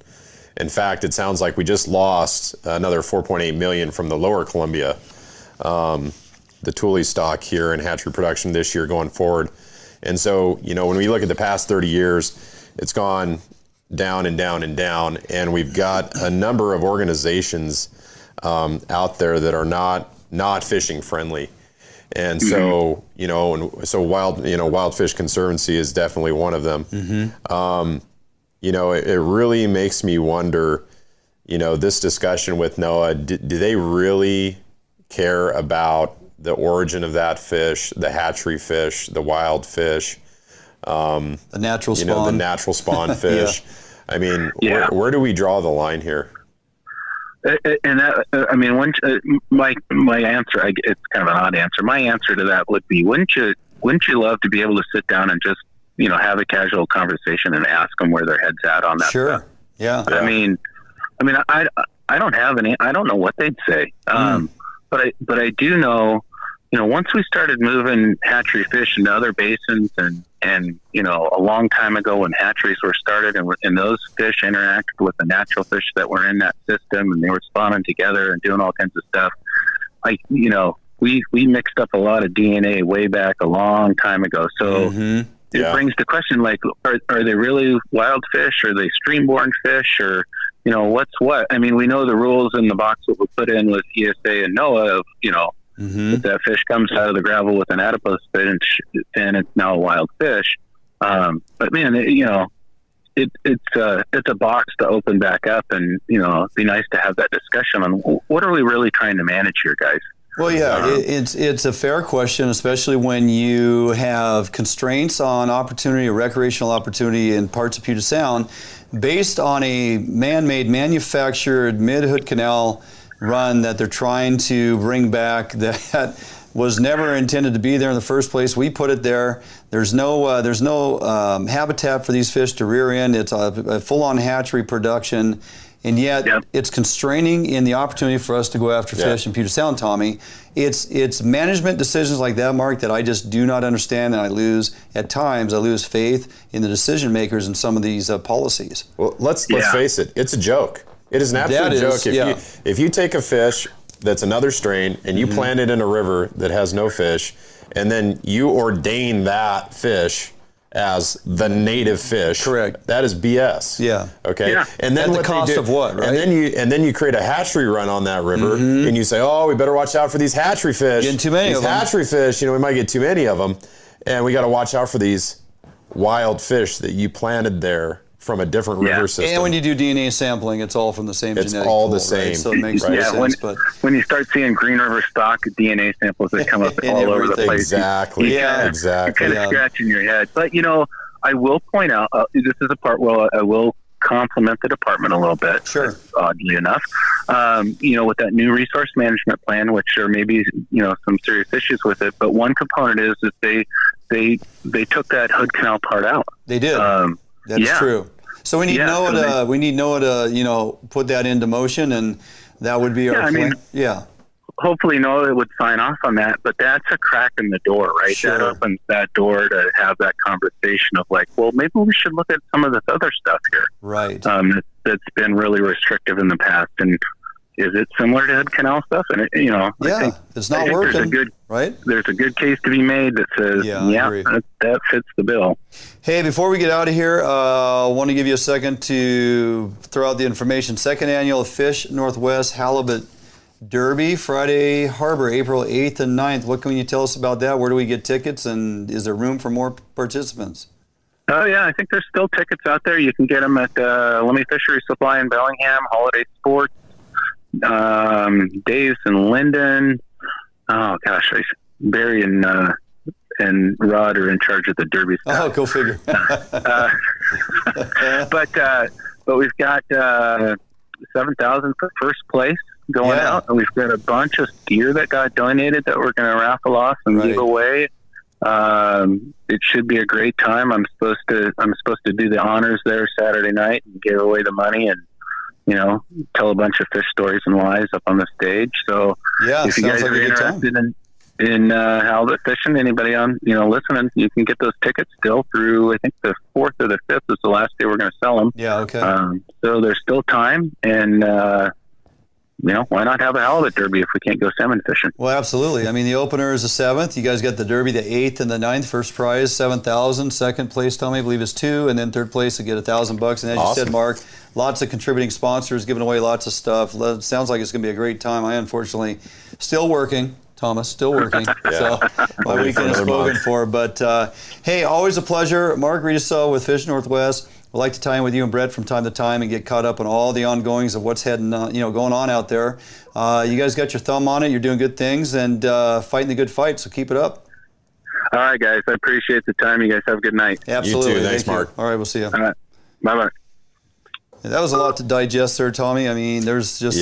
In fact, it sounds like we just lost another 4.8 million from the lower Columbia, the Thule stock here in hatchery production this year going forward. And so, when we look at the past 30 years, it's gone down and down and down. And we've got a number of organizations out there that are not fishing friendly. And so, Wild Fish Conservancy is definitely one of them. It really makes me wonder, this discussion with NOAA, do they really care about the origin of that fish, the hatchery fish, the wild fish, the natural spawn, the natural spawn fish? I mean, where do we draw the line here? And my answer, it's kind of an odd answer. My answer to that would be, wouldn't you love to be able to sit down and just, have a casual conversation and ask them where their head's at on that stuff? Yeah. I don't have any, I don't know what they'd say. But I do know, once we started moving hatchery fish into other basins and a long time ago when hatcheries were started and those fish interacted with the natural fish that were in that system and they were spawning together and doing all kinds of stuff, we mixed up a lot of DNA way back a long time ago. So it brings the question, are they really wild fish? Are they stream-born fish? Or, what's what? I mean, we know the rules in the box that we put in with ESA and NOAA of, if that fish comes out of the gravel with an adipose fin, and it's now a wild fish. But man, it's a box to open back up, and it'd be nice to have that discussion on what are we really trying to manage here, guys. Well, yeah, it's a fair question, especially when you have constraints on opportunity or recreational opportunity in parts of Puget Sound based on a man-made, manufactured mid-Hood Canal run that they're trying to bring back that was never intended to be there in the first place. We put it there. There's no habitat for these fish to rear in. It's a full-on hatchery production. And yet it's constraining in the opportunity for us to go after fish in Puget Sound, Tommy. It's management decisions like that, Mark, that I just do not understand, and I lose faith in the decision makers in some of these policies. Well, let's face it, it's a joke. It is an absolute joke. If you take a fish that's another strain and you plant it in a river that has no fish, and then you ordain that fish as the native fish. Correct. That is BS. Yeah. Okay. Yeah. And then at the cost of what, right? And then you create a hatchery run on that river, and you say, oh, we better watch out for these hatchery fish. Getting too many of them. Hatchery fish, we might get too many of them, and we got to watch out for these wild fish that you planted there from a different river system. And when you do DNA sampling, it's all from the same genetic It's all pool, the same. Right? So it makes no sense. When you start seeing Green River stock DNA samples that come up all over the place. Exactly. Exactly. You're kind of scratching your head. But, I will point out, this is a part where I will compliment the department a little bit. Sure. Oddly enough. With that new resource management plan, which there may be, some serious issues with it, but one component is that they took that Hood Canal part out. They did. That's true. So we need NOAA to, put that into motion, and that would be our plan. Hopefully NOAA would sign off on that, but that's a crack in the door, right? Sure. That opens that door to have that conversation of maybe we should look at some of this other stuff here. Right. That's been really restrictive in the past. And is it similar to Hood Canal stuff? And I think it's not working. There's a good case to be made that says, that fits the bill. Hey, before we get out of here, I want to give you a second to throw out the information. Second annual Fish Northwest Halibut Derby, Friday Harbor, April 8th and 9th. What can you tell us about that? Where do we get tickets, and is there room for more participants? Oh, yeah, I think there's still tickets out there. You can get them at Lemmy Fishery Supply in Bellingham, Holiday Sports, Dave's in Linden. Oh, gosh, Barry and Rod are in charge of the Derby stuff. Oh, go figure. But we've got $7,000 for first place going out, and we've got a bunch of deer that got donated that we're going to raffle off and give away. It should be a great time. I'm supposed to do the honors there Saturday night and give away the money and, you know, tell a bunch of fish stories and lies up on the stage. So yeah, if you guys are interested in halibut fishing, anybody on, you know, listening, you can get those tickets still through, I think the 4th or the 5th is the last day we're going to sell them. Yeah. Okay. So there's still time, and, you know, why not have a halibut derby if we can't go salmon fishing? Well, absolutely. I mean, the opener is the 7th. You guys got the derby the 8th and the 9th. First prize, $7,000. Second place, Tommy, I believe, is $2,000. And then third place, you get $1,000. And as you said, Mark, lots of contributing sponsors giving away lots of stuff. Sounds like it's going to be a great time. I, unfortunately, still working. Thomas, still working. So my weekend is spoken for. But, hey, always a pleasure. Mark Riedesel with Fish Northwest. We'd like to tie in with you and Brett from time to time and get caught up on all the ongoings of what's heading, going on out there. You guys got your thumb on it. You're doing good things and fighting the good fight. So keep it up. All right, guys. I appreciate the time. You guys have a good night. Absolutely. You too. Thanks, Mark. All right, we'll see you. All right. Bye-bye. Yeah, that was a lot to digest there, Tommy. I mean, there's just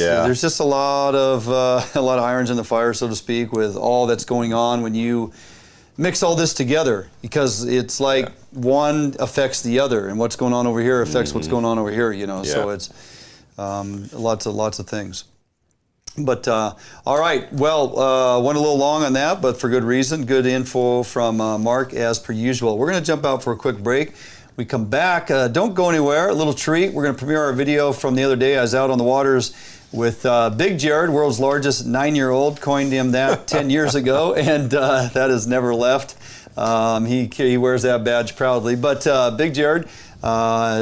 a lot of irons in the fire, so to speak, with all that's going on when you mix all this together, because it's like one affects the other, and what's going on over here affects what's going on over here, you know. So it's lots of things. But all right, well, went a little long on that, but for good reason. Good info from Mark as per usual. We're going to jump out for a quick break. We come back. Don't go anywhere. A little treat. We're going to premiere our video from the other day. I was out on the waters with Big Jarod, world's largest 9-year-old. Coined him that 10 years ago, and that has never left. He wears that badge proudly. But Big Jarod,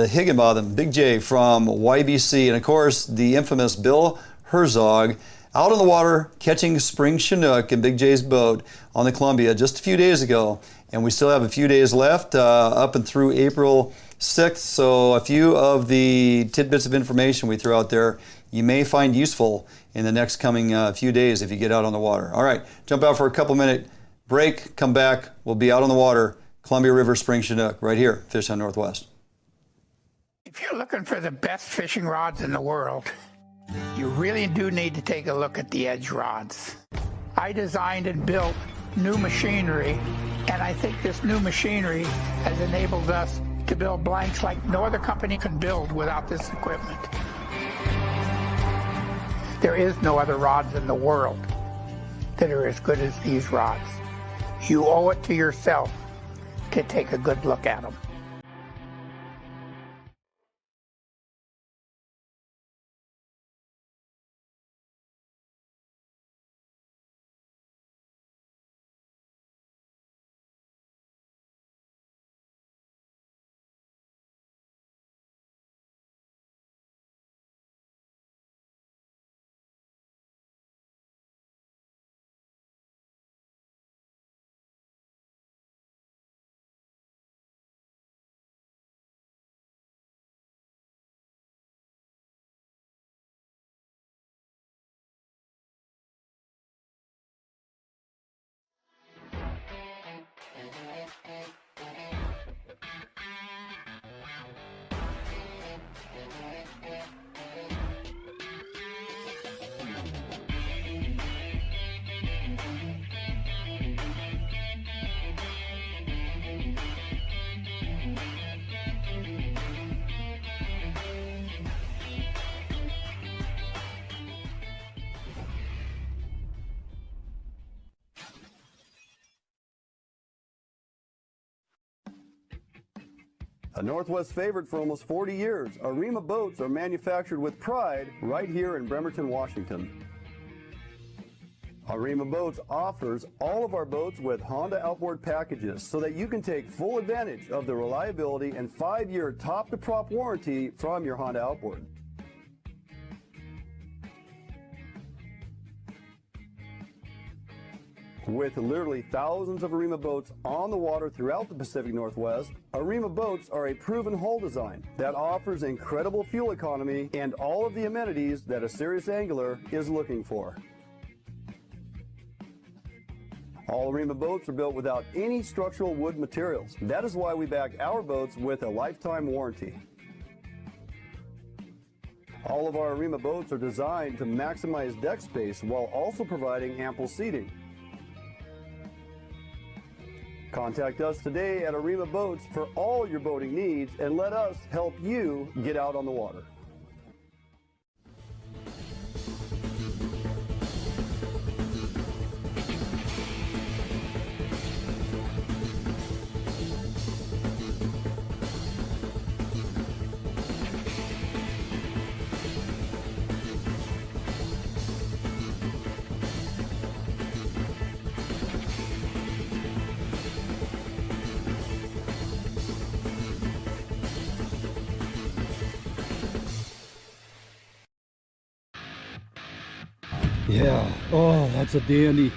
Higginbotham, Big J from YBC, and of course the infamous Bill Herzog, out on the water catching spring Chinook in Big J's boat on the Columbia just a few days ago. And we still have a few days left up and through April 6th. So a few of the tidbits of information we threw out there you may find useful in the next coming few days if you get out on the water. All right, jump out for a couple-minute break, come back. We'll be out on the water, Columbia River Spring Chinook, right here, Fish Sound Northwest. If you're looking for the best fishing rods in the world, you really do need to take a look at the edge rods. I designed and built new machinery, and I think this new machinery has enabled us to build blanks like no other company can build without this equipment. There is no other rods in the world that are as good as these rods. You owe it to yourself to take a good look at them. A Northwest favorite for almost 40 years, Arima boats are manufactured with pride right here in Bremerton, Washington. Arima Boats offers all of our boats with Honda outboard packages so that you can take full advantage of the reliability and 5-year top-to-prop warranty from your Honda outboard. With literally thousands of Arima boats on the water throughout the Pacific Northwest, Arima boats are a proven hull design that offers incredible fuel economy and all of the amenities that a serious angler is looking for. All Arima boats are built without any structural wood materials. That is why we back our boats with a lifetime warranty. All of our Arima boats are designed to maximize deck space while also providing ample seating. Contact us today at Arima Boats for all your boating needs and let us help you get out on the water. Yeah. Oh, that's a dandy.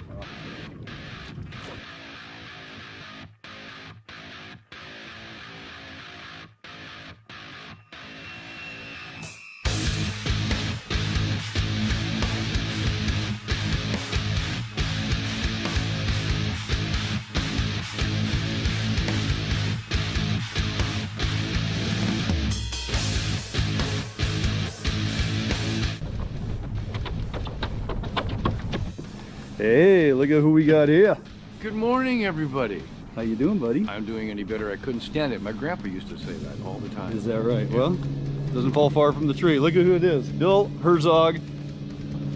Hey, look at who we got here. Good morning, everybody. How you doing, buddy? I'm doing any better. I couldn't stand it. My grandpa used to say that all the time. Is that right? Well, doesn't fall far from the tree. Look at who it is. Bill Herzog,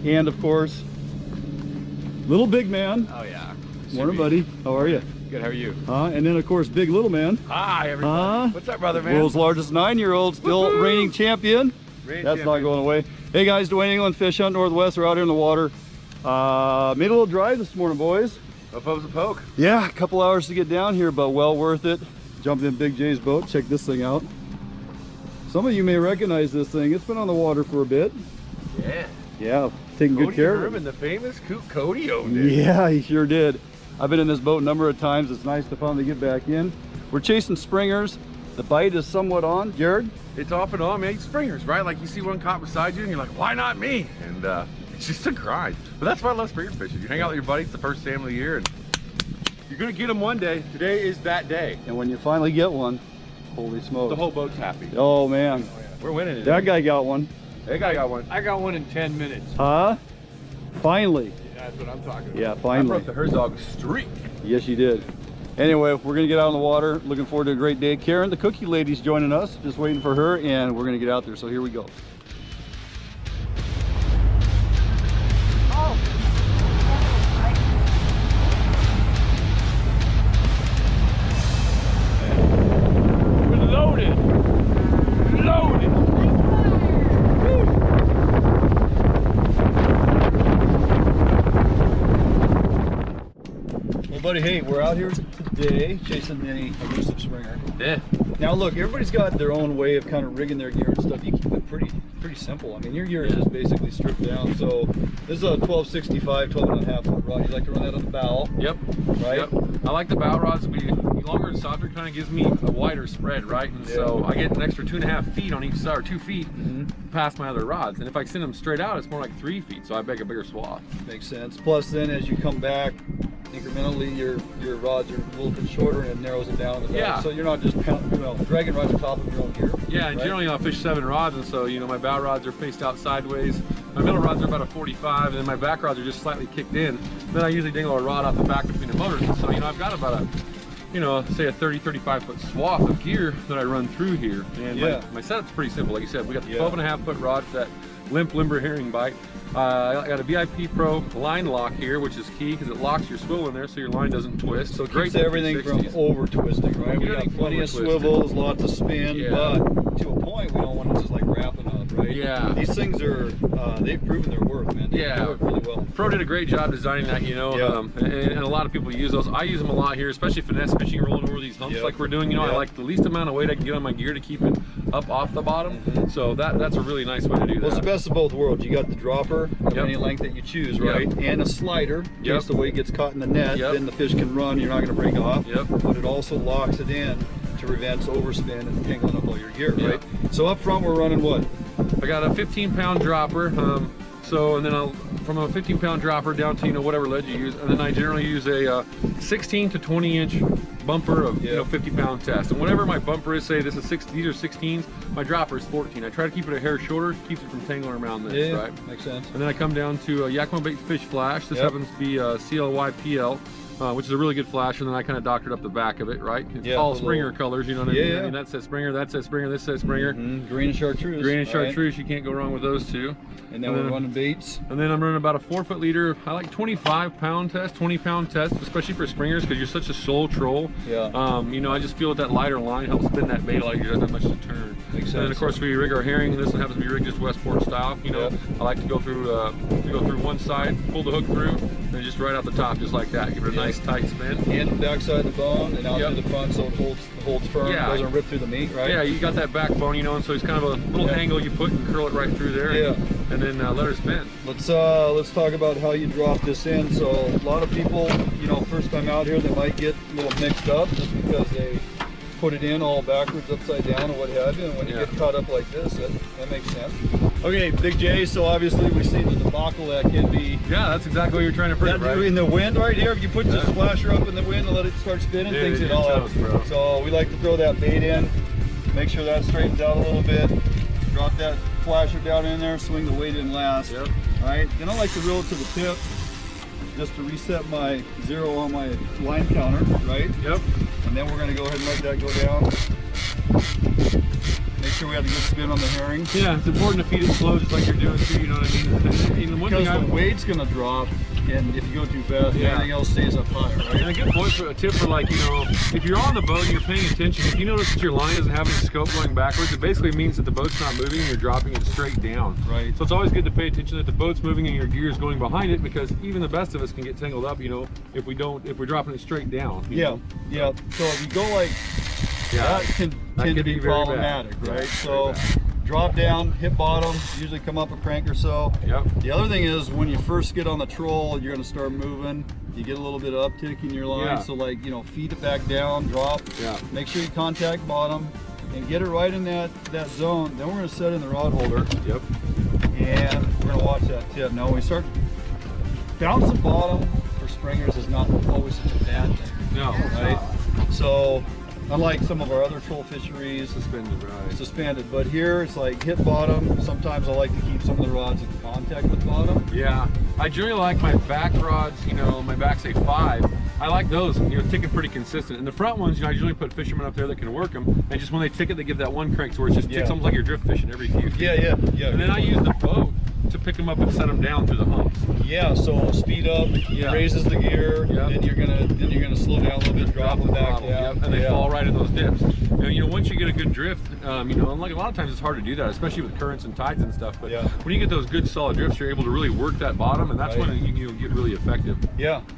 and of course, little big man. Oh yeah. Morning, buddy. How are you? Good. How are you? And then of course, big little man. Hi, everybody. What's up, brother, man? World's largest 9-year-old, still reigning champion. That's not going away. Hey guys, Dwayne England, Fish Hunt Northwest. We're out here in the water. Made a little drive this morning, boys. Up was a poke. Yeah, a couple hours to get down here, but well worth it. Jumped in Big J's boat. Check this thing out. Some of you may recognize this thing. It's been on the water for a bit. Yeah. Yeah, taking good care of it. Herman, the famous Kook Cody owned it. Yeah, he sure did. I've been in this boat a number of times. It's nice to finally get back in. We're chasing springers. The bite is somewhat on. Jared? It's off and on, man. Springers, right? Like you see one caught beside you and you're like, why not me? And it's just a grind. But that's why I love springer fishing. You hang out with your buddies the first time of the year and you're gonna get them one day. Today is that day. And when you finally get one, holy smokes. The whole boat's happy. Oh man. Oh, yeah. We're winning today. That guy got one. That guy got one. I got one in 10 minutes. Huh? Finally. Yeah, that's what I'm talking about. Yeah, finally. I broke the Herzog streak. Yes, you did. Anyway, we're gonna get out on the water. Looking forward to a great day. Karen, the cookie lady's joining us. Just waiting for her, and we're gonna get out there. So here we go. Buddy, hey, we're out here today chasing a elusive springer. Yeah. Now look, everybody's got their own way of kind of rigging their gear and stuff. You keep it pretty simple. I mean, your gear is just basically stripped down. So this is a 1265, 12.5 foot rod. You like to run that on the bow. Yep. Right? Yep. I like the bow rods to be longer and softer. Kind of gives me a wider spread, right? And so I get an extra 2.5 feet on each side, or 2 feet past my other rods. And if I extend them straight out, it's more like 3 feet. So I make a bigger swath. Makes sense. Plus then as you come back, incrementally your rods are a little bit shorter and it narrows it down. So you're not just dragging right on top of your own gear. Yeah, and generally I'll fish 7 rods, and so my bow rods are faced out sideways. My middle rods are about a 45, and then my back rods are just slightly kicked in. Then I usually dangle a rod off the back between the motors, and so I've got about a say a 30-35 foot swath of gear that I run through here. And my setup's pretty simple. Like you said, we got the 12.5 foot rod for that limp limber herring bite. I got a VIP Pro line lock here, which is key because it locks your swivel in there so your line doesn't twist. So great everything from over twisting, right? We got plenty of swivels, lots of spin, but to a point we don't want to just like wrap it up, right? Yeah. These things are, they've proven their worth, man. They work really well. Pro did a great job designing that, and a lot of people use those. I use them a lot here, especially finesse fishing, rolling over these humps like we're doing. I like the least amount of weight I can get on my gear to keep it up off the bottom. So that's a really nice way to do that. Well, it's the best of both worlds. You got the dropper of any length that you choose, right? And a slider, in case the weight gets caught in the net, then the fish can run, you're not going to break off. But it also locks it in to prevent overspin and tangling up all your gear, right? So up front we're running what? I got a 15-pound dropper. And then from a 15-pound dropper down to whatever lead you use, and then I generally use a 16 to 20-inch bumper of 50-pound test. And whatever my bumper is, say this is these are 16s, my dropper is 14. I try to keep it a hair shorter, keeps it from tangling around this, right? Makes sense. And then I come down to a Yakima Bait Fish Flash. This happens to be a CLY PL. which is a really good flasher. And then I kind of doctored up the back of it, right? It's all Springer colors, you know what I mean? I mean, that says Springer, that says Springer, this says Springer. Green and chartreuse. Green and chartreuse, you can't go wrong with those two. And then we're running baits. And then I'm running about a 4-foot leader. I like 25-pound test, 20-pound test, especially for springers because you're such a sole troll. Yeah. You know, I just feel that that lighter line helps spin that bait like you doesn't have much to turn. Makes sense. And then of course we rig our herring. This one happens to be rigged just Westport style. You know, I like to go through one side, pull the hook through, and just right out the top, just like that. Give it a nice tight spin. And the backside of the bone, and out through the front, so it holds firm. Yeah. Doesn't rip through the meat, right? Yeah, you got that backbone, you know, and so it's kind of a little angle you put and curl it right through there. And then let her spin. Let's talk about how you drop this in. So a lot of people, you know, first time out here, they might get a little mixed up just because they put it in all backwards, upside down, or what have you. And when you get caught up like this, that makes sense. Okay, Big J. So obviously we see the debacle that can be. Yeah, that's exactly what you're trying to prevent, right? In the wind right here, if you put this flasher up in the wind and let it start spinning, things it all out. So we like to throw that bait in, make sure that straightens out a little bit, drop that flasher down in there, swing the weight in last. All right. Then I like to reel it to the tip, just to reset my zero on my line counter, right? And then we're going to go ahead and let that go down. Make sure we have a good spin on the herring. Yeah, it's important to feed it slow, just like you're doing too. You know what I mean? And one because thing the weight's going to drop, and if you go too fast, everything else stays up higher, right? And a good point for a tip for, like, you know, if you're on the boat and you're paying attention, if you notice that your line doesn't have any scope going backwards, it basically means that the boat's not moving and you're dropping it straight down. Right. So it's always good to pay attention that the boat's moving and your gear is going behind it, because even the best of us can get tangled up, you know, if we're dropping it straight down. You know? So if you go like that, can tend to be problematic, right? So drop down, hit bottom, usually come up a crank or so. The other thing is when you first get on the troll, you're going to start moving. You get a little bit of uptick in your line, so like, you know, feed it back down, drop. Make sure you contact bottom and get it right in that zone. Then we're going to set in the rod holder. And we're going to watch that tip. Now when we start bouncing bottom for springers is not always such a bad thing. No, right? So unlike some of our other troll fisheries, suspended, but here it's like hit bottom. Sometimes I like to keep some of the rods in contact with bottom. Yeah, I generally like my back rods, you know, my back say 5. I like those, you know, ticking pretty consistent. And the front ones, you know, I usually put fishermen up there that can work them. And just when they tick it, they give that one crank to where it just ticks almost like you're drift fishing every few feet. And then I use the boat to pick them up and set them down through the humps. So speed up, raises the gear, then you're gonna slow down a little bit, drop them back down, and they fall right in those dips. And you know, once you get a good drift, you know, and like a lot of times it's hard to do that, especially with currents and tides and stuff. But when you get those good solid drifts, you're able to really work that bottom, and that's when you get really effective.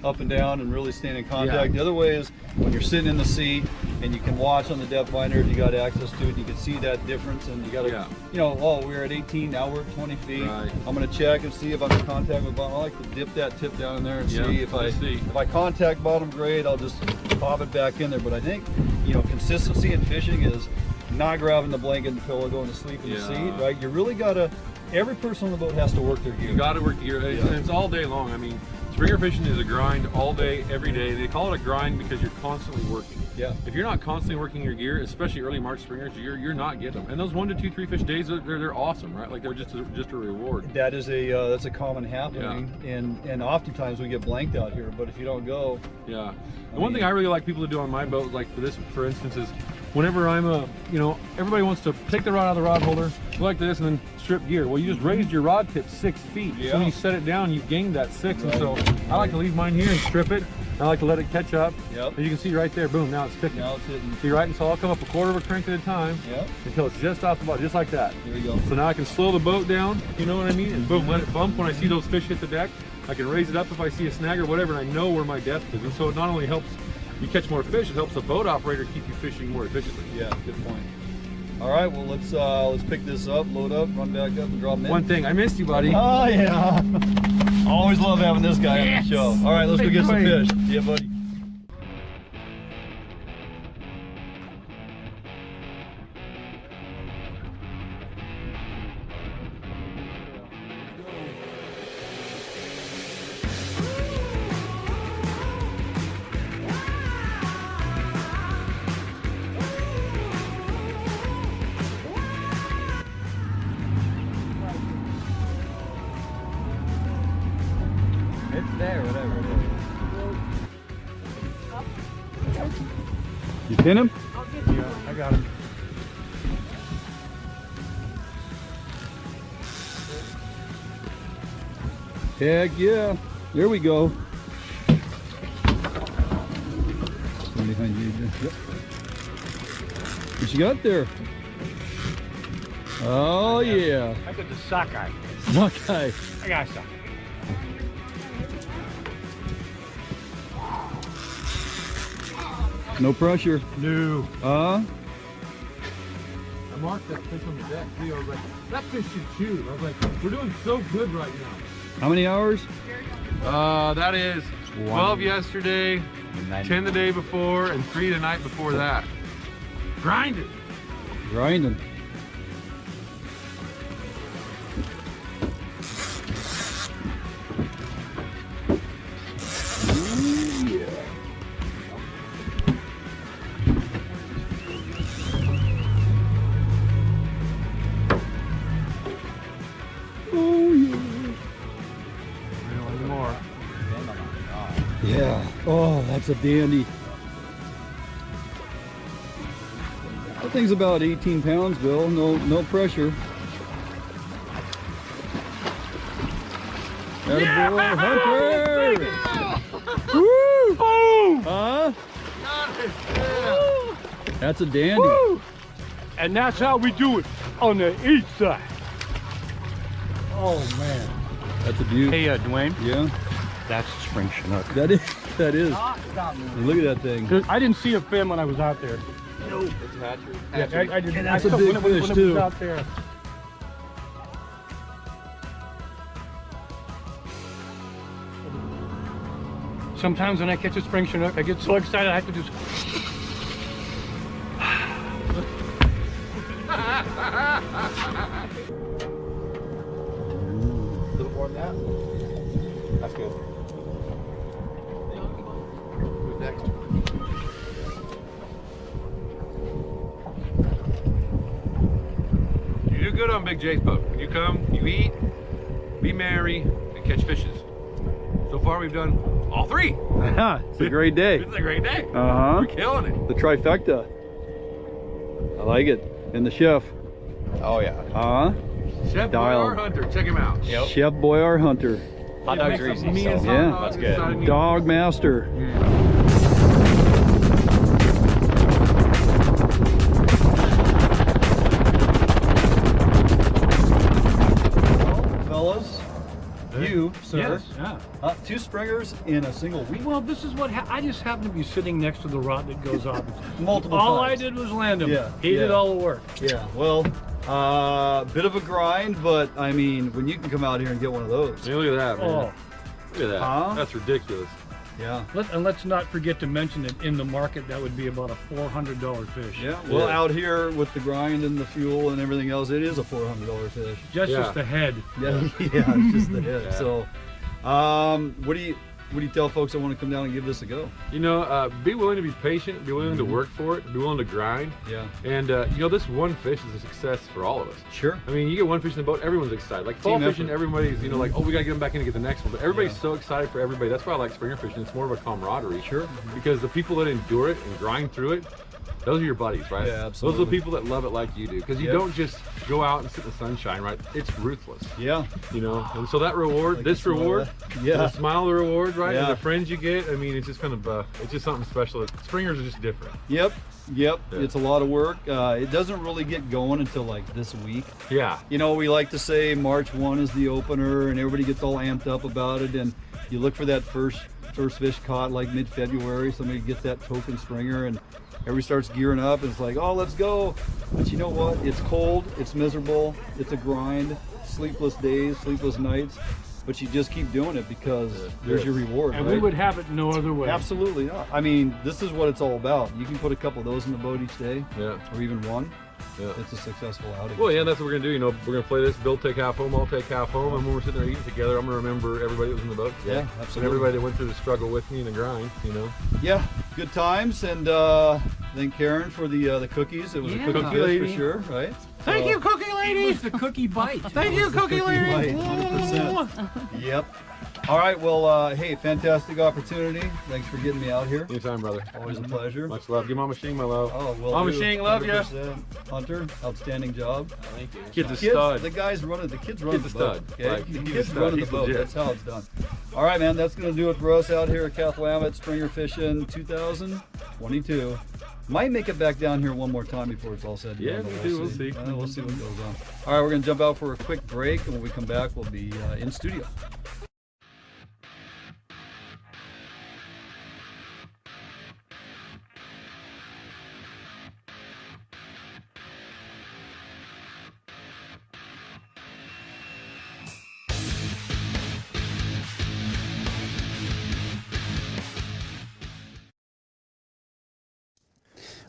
Up and down and really staying in contact. The other way is when you're sitting in the seat and you can watch on the depth finder if you got access to it. You can see that difference, and you got to, you know, oh, we're at 18, now we're at 20 feet. I'm going to check and see if I'm in contact with bottom. I like to dip that tip down in there and see if I contact bottom, great, I'll just pop it back in there. But I think, you know, consistency in fishing is not grabbing the blanket and pillow, going to sleep in the seat, right? You really got to, every person on the boat has to work their gear. You got to work your gear, and it's all day long. I mean, springer fishing is a grind all day, every day. They call it a grind because you're constantly working. If you're not constantly working your gear, especially early March springers, you're not getting them. And those 1 to 2, 3 fish days, they're awesome, right? Like they're just a reward. That is that's a common happening, and oftentimes we get blanked out here. But if you don't go, the one thing I really like people to do on my boat, like for this, for instance, is whenever I'm you know, everybody wants to take the rod out of the rod holder, go like this, and then strip gear. Well, you just raised your rod tip 6 feet. So when you set it down, you've gained that 6. And so I like to leave mine here and strip it. I like to let it catch up. And you can see right there, boom, now it's ticking. Now it's hitting. See, right? And so I'll come up a 1/4 of a crank at a time until it's just off the bottom, just like that. There you go. So now I can slow the boat down, you know what I mean? And boom, let it bump when I see those fish hit the deck. I can raise it up if I see a snag or whatever, and I know where my depth is. And so it not only helps you catch more fish, it helps the boat operator keep you fishing more efficiently. Good point. All right, well, let's pick this up, load up, run back up, and drop them in. One thing, I missed you, buddy. Oh, yeah. Always love having this guy on the show. All right, let's go get some fish. See ya, buddy. You pin him? Yeah, I got him. Heck yeah. There we go. Behind you. Yep. What you got there? Oh yeah. I got the sockeye. Sockeye. I got a sockeye. No pressure. No. I marked that fish on the deck too. I was like, that fish should shoot. I was like, we're doing so good right now. How many hours? That is 12 yesterday, 10 the day before, and 3 the night before that. Grinding. Grinding. Yeah. Oh, that's a dandy. That thing's about 18 pounds, Bill. No pressure. Attaboy, Hunter! Woo! Boom! Huh? Got it. Yeah. That's a dandy. Woo! And that's how we do it on the east side. Oh man. That's a beauty. Hey, Dwayne. Yeah. That's spring Chinook. That is. That is. Look at that thing. I didn't see a fin when I was out there. Nope. It's Hatchery. Yeah, I did. And that's a big fish when too. It was out there. Sometimes when I catch a spring Chinook, I get so excited I have to just. A little more than that. That's good. Who's next? You do good on Big J's boat. You come, you eat, be merry, and catch fishes. So far we've done all 3. It's a great day. It's a great day. Uh-huh. We're killing it. The trifecta. I like it. And the chef. Oh yeah. Uh-huh. Chef Dial. Boyar Hunter, check him out. Yep. Chef Boyar Hunter. Hot dogs are easy. So Yeah. that's good. Dog master. Fellas, you, sir. Yes, yeah. 2 springers in a single week. Well, this is what I just happened to be sitting next to the rod that goes off. Multiple all times. I did was land him. Yeah, He did yeah. all the work. Yeah, well, bit of a grind, but I mean, when you can come out here and get one of those. Yeah, look at that, man. Oh. Look at that. Huh? That's ridiculous. Yeah. And let's not forget to mention that in the market, that would be about a $400 fish. Yeah, well, out here with the grind and the fuel and everything else, it is a $400 fish. Just the head. Yeah, yeah, it's just the head. Yeah. So, what do you tell folks that want to come down and give this a go? You know, be willing to be patient, be willing to work for it, be willing to grind. Yeah. And, you know, this one fish is a success for all of us. Sure. I mean, you get one fish in the boat, everyone's excited. Like fall Team fishing, effort. everybody's, you know, like, oh, we got to get them back in to get the next one. But everybody's so excited for everybody. That's why I like springer fishing. It's more of a camaraderie. Sure. Because the people that endure it and grind through it, those are your buddies, right? Yeah, absolutely. Those are the people that love it like you do. Because you don't just go out and sit in the sunshine, right? It's ruthless. Yeah. You know, and so that reward, this reward, yeah, the smile of the reward, right? Yeah. And the friends you get, I mean, it's just kind of, it's just something special. Springers are just different. Yep. Yeah. It's a lot of work. It doesn't really get going until like this week. Yeah. You know, we like to say March 1 is the opener and everybody gets all amped up about it, and you look for that first fish caught like mid-February. Somebody gets that token springer and everybody starts gearing up and it's like, oh, let's go. But you know what? It's cold, it's miserable, it's a grind, sleepless days, sleepless nights, but you just keep doing it because there's your reward. And right? we would have it no other way. Absolutely not. I mean, this is what it's all about. You can put a couple of those in the boat each day, Yeah. or even one. Yeah. It's a successful outing. Well, yeah, that's what we're gonna do. You know, we're gonna play this. Bill take half home, I'll take half home, and when we're sitting there eating together, I'm gonna remember everybody that was in the boat. Yeah, And absolutely. everybody that went through the struggle with me and the grind. You know. Yeah, good times, and thank Karen for the cookies. It was a cookie Cookie dish lady. for sure, right? Thank you, Cookie Lady. It was the cookie bite. Thank you, Cookie Lady. Right, 100%. Yep. All right, well, hey, fantastic opportunity. Thanks for getting me out here. Anytime, brother. Always a pleasure. Much love. Give Mama Shing my love. Oh, well, Mama Shing, love you. Hunter, outstanding job. Thank you. Kid's a stud. The kid's running the boat. Okay? Like, the kid's running the boat. Legit. That's how it's done. All right, man, that's going to do it for us out here at Kathlawamut Springer Fishing 2022. Might make it back down here one more time before it's all said and done. Yeah, we'll see. We'll see what goes on. All right, we're going to jump out for a quick break, and when we come back, we'll be in studio.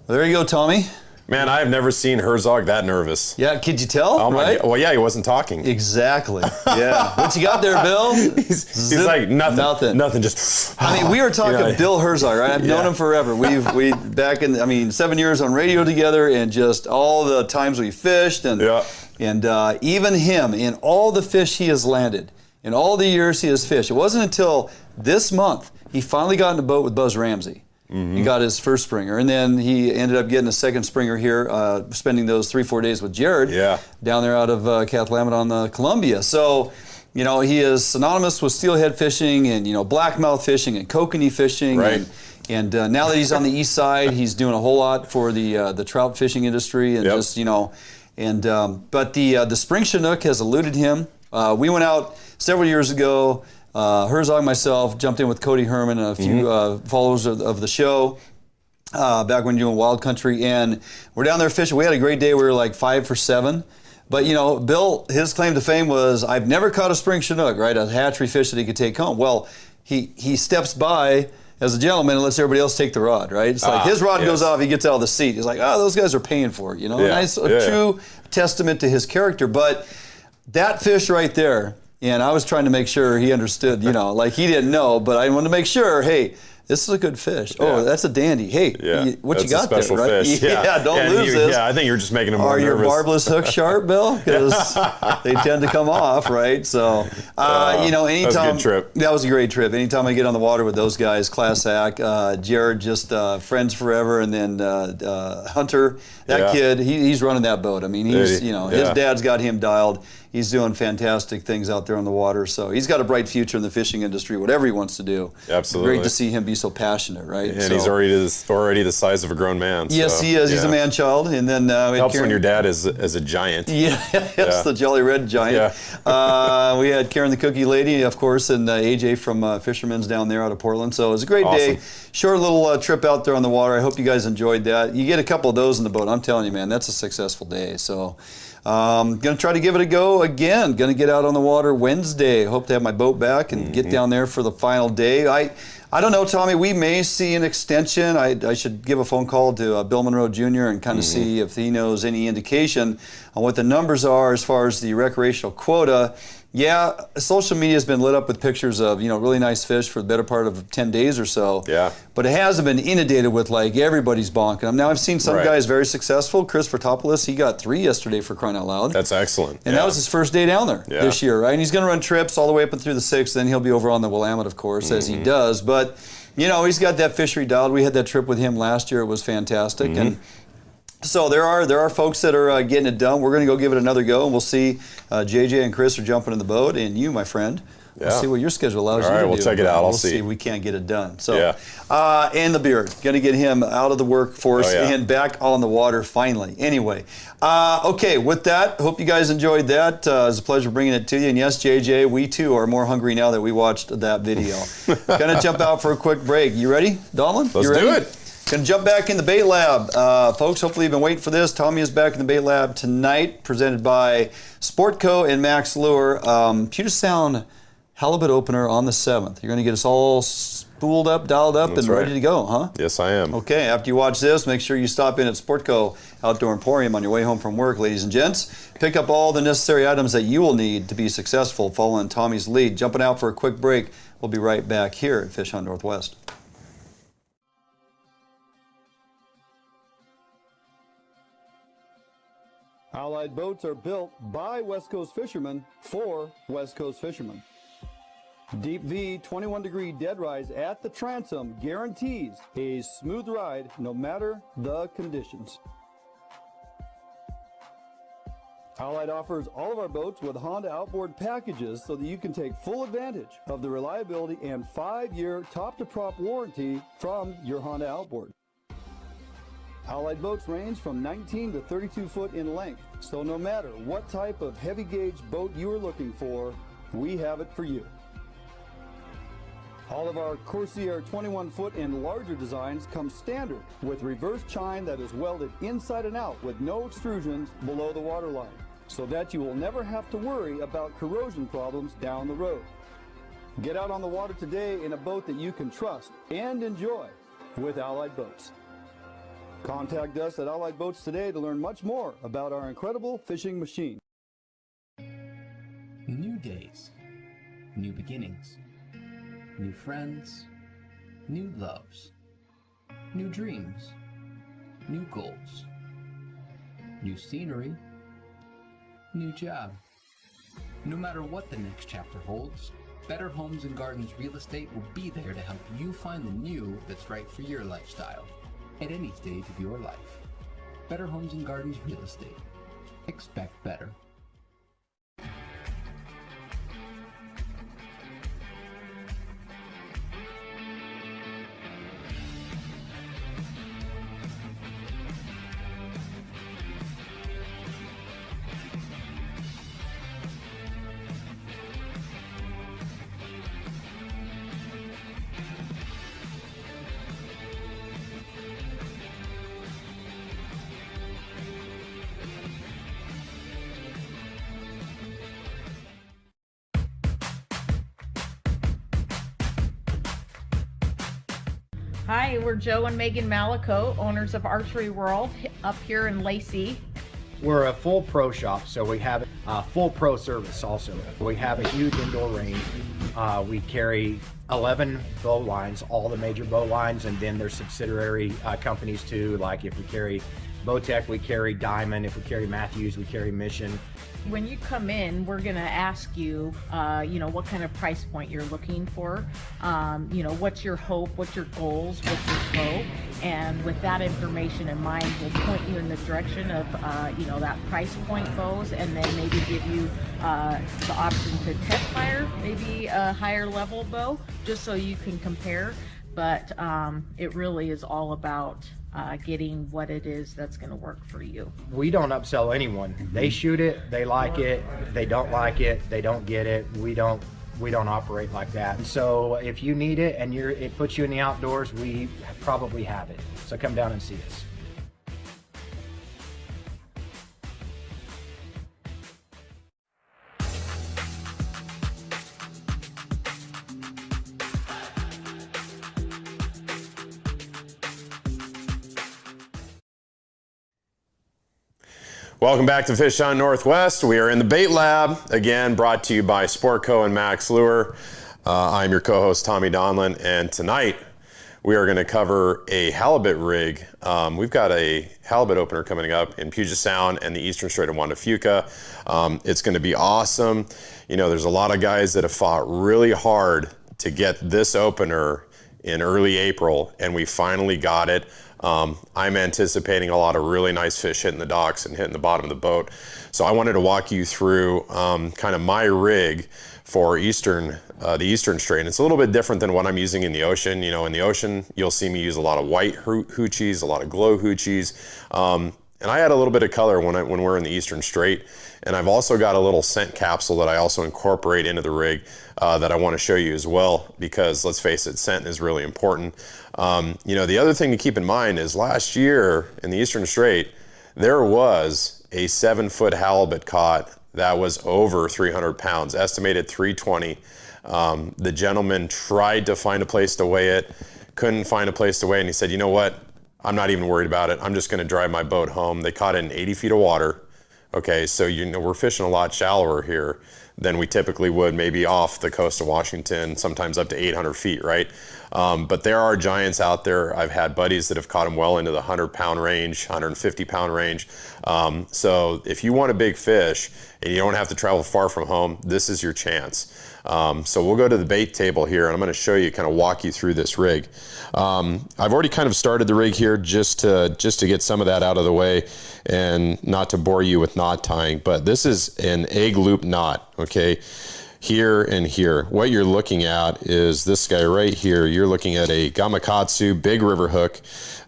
Well, there you go, Tommy. Man, I have never seen Herzog that nervous. Yeah, could you tell? Oh my right? God. Well, yeah, he wasn't talking. Exactly. Yeah. What you got there, Bill? He's like nothing. Just. I mean, we were talking Bill Herzog, right? I've known him forever. We back in 7 years on radio together, and just all the times we fished, and even him in all the fish he has landed, in all the years he has fished. It wasn't until this month he finally got in a boat with Buzz Ramsey. He got his first springer, and then he ended up getting a second springer here, spending those 3-4 days with Jarod down there out of Kathlawamut on the Columbia. So, you know, he is synonymous with steelhead fishing and, you know, blackmouth fishing and kokanee fishing. Right. And now that he's on the east side, he's doing a whole lot for the trout fishing industry and just, you know, and but the spring Chinook has eluded him. We went out several years ago. Herzog, myself, jumped in with Cody Herman and a few followers of the show back when doing Wild Country, and we're down there fishing. We had a great day. We were like 5 for 7. But, you know, Bill, his claim to fame was, I've never caught a spring Chinook, right, a hatchery fish that he could take home. Well, he steps by as a gentleman and lets everybody else take the rod, right? It's like his rod goes off, he gets out of the seat. He's like, oh, those guys are paying for it, you know? Nice, true testament to his character. But that fish right there, and I was trying to make sure he understood, you know, like he didn't know, but I wanted to make sure, hey, this is a good fish. Oh, that's a dandy. Hey, what you got there, right? Fish. Don't lose this. Yeah, I think you're just making him more nervous. Are your barbless hooks sharp, Bill? Because they tend to come off, right? So, you know, anytime. That was a good trip. That was a great trip. Anytime I get on the water with those guys, class act. Jarod, just friends forever, and then Hunter, that kid, he's running that boat. I mean, he's, you know, his dad's got him dialed. He's doing fantastic things out there on the water. So he's got a bright future in the fishing industry, whatever he wants to do. Absolutely. Great to see him be so passionate, right? And he's already the size of a grown man. Yes, he is. He's a man-child. And then it helps when your dad is a giant. Yes, the Jolly Red Giant. We had Karen the Cookie Lady, of course, and AJ from Fisherman's down there out of Portland. So it was a great day. Short little trip out there on the water. I hope you guys enjoyed that. You get a couple of those in the boat. I'm telling you, man, that's a successful day. So going to try to give it a go again. Going to get out on the water Wednesday. Hope to have my boat back and get down there for the final day. I don't know, Tommy. We may see an extension. I should give a phone call to Bill Monroe Jr. and kind of see if he knows any indication on what the numbers are as far as the recreational quota. Yeah, social media has been lit up with pictures of, you know, really nice fish for the better part of 10 days or so. Yeah. But it hasn't been inundated with, like, everybody's bonking them. Now, I've seen some guys very successful. Chris Vertopoulos, he got 3 yesterday for crying out loud. That's excellent. And that was his first day down there this year, right? And he's going to run trips all the way up and through the 6th. Then he'll be over on the Willamette, of course, as he does. But, you know, he's got that fishery dialed. We had that trip with him last year. It was fantastic. And so there are folks that are getting it done. We're going to go give it another go, and we'll see. JJ and Chris are jumping in the boat, and you, my friend, we'll see what your schedule allows you to do. All right, we'll check it out. I'll see. We'll see if we can't get it done. So, and the beard, going to get him out of the workforce and back on the water finally. Anyway, okay, with that, hope you guys enjoyed that. It was a pleasure bringing it to you. And yes, JJ, we too are more hungry now that we watched that video. Going to jump out for a quick break. You ready, Donlin? Let's do it. Going to jump back in the bait lab. Folks, hopefully you've been waiting for this. Tommy is back in the bait lab tonight, presented by Sportco and Max Lure. Puget Sound Halibut opener on the 7th. You're going to get us all spooled up, dialed up, and ready to go, huh? Yes, I am. Okay, after you watch this, make sure you stop in at Sportco Outdoor Emporium on your way home from work, ladies and gents. Pick up all the necessary items that you will need to be successful following Tommy's lead. Jumping out for a quick break. We'll be right back here at Fish Hunt Northwest. Allied boats are built by West Coast fishermen for West Coast fishermen. Deep V 21-degree dead rise at the transom guarantees a smooth ride no matter the conditions. Allied offers all of our boats with Honda outboard packages so that you can take full advantage of the reliability and 5-year top-to-prop warranty from your Honda outboard. Allied boats range from 19 to 32 foot in length, so no matter what type of heavy gauge boat you are looking for, we have it for you. All of our Corsair 21 foot and larger designs come standard with reverse chine that is welded inside and out with no extrusions below the waterline, so that you will never have to worry about corrosion problems down the road. Get out on the water today in a boat that you can trust and enjoy with Allied Boats. Contact us at Allied Boats today to learn much more about our incredible fishing machine. New days, new beginnings, new friends, new loves, new dreams, new goals, new scenery, new job. No matter what the next chapter holds, Better Homes and Gardens Real Estate will be there to help you find the new that's right for your lifestyle at any stage of your life. Better Homes and Gardens Real Estate. Expect better. Hi, we're Joe and Megan Malico, owners of Archery World up here in Lacey. We're a full pro shop, so we have a full pro service also. We have a huge indoor range. We carry 11 bow lines, all the major bow lines, and then there's subsidiary companies too. Like if we carry Bowtech, we carry Diamond. If we carry Matthews, we carry Mission. When you come in, we're going to ask you, what kind of price point you're looking for. What's your hope, what's your goals, what's your bow, and with that information in mind, we'll point you in the direction of, that price point bows, and then maybe give you the option to test fire, maybe a higher level bow, just so you can compare. But it really is all about getting what it is that's going to work for you. We don't upsell anyone. They shoot it, they like it, they don't like it, they don't get it. We don't operate like that. And so if you need it and it puts you in the outdoors, we probably have it. So come down and see us. Welcome back to Fish on Northwest. We are in the Bait Lab, again brought to you by Sportco and Max Lure. I'm your co-host Tommy Donlin, and tonight we are going to cover a halibut rig. We've got a halibut opener coming up in Puget Sound and the eastern strait of Juan de Fuca. It's going to be awesome. There's a lot of guys that have fought really hard to get this opener in early April, and we finally got it. I'm anticipating a lot of really nice fish hitting the docks and hitting the bottom of the boat. So I wanted to walk you through kind of my rig for the eastern strait. And it's a little bit different than what I'm using in the ocean. In the ocean, you'll see me use a lot of white hoochies, a lot of glow hoochies. And I add a little bit of color when we're in the eastern strait. And I've also got a little scent capsule that I also incorporate into the rig that I want to show you as well, because let's face it, scent is really important. The other thing to keep in mind is last year in the eastern strait, there was a 7-foot halibut caught that was over 300 pounds, estimated 320. The gentleman tried to find a place to weigh it, couldn't find a place to weigh it, and he said, you know what? I'm not even worried about it. I'm just going to drive my boat home. They caught it in 80 feet of water. Okay, so we're fishing a lot shallower here than we typically would, maybe off the coast of Washington, sometimes up to 800 feet, right? But there are giants out there. I've had buddies that have caught them well into the 100-pound range, 150-pound range. So if you want a big fish and you don't have to travel far from home, this is your chance. So we'll go to the bait table here, and I'm going to show you, kind of walk you through this rig. I've already kind of started the rig here just to get some of that out of the way and not to bore you with knot tying. But this is an egg loop knot, okay? Here and here. What you're looking at is this guy right here. You're looking at a Gamakatsu big river hook.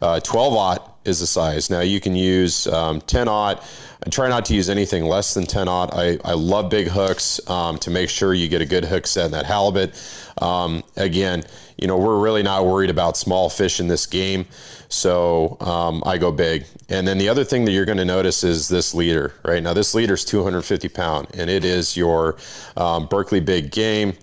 12-aught is the size. Now you can use 10-aught. I try not to use anything less than 10-aught. I love big hooks to make sure you get a good hook set in that halibut. Again, you know, we're really not worried about small fish in this game, so I go big. And then the other thing that you're going to notice is this leader. Right now, this leader is 250 pound, and it is your Berkeley big game,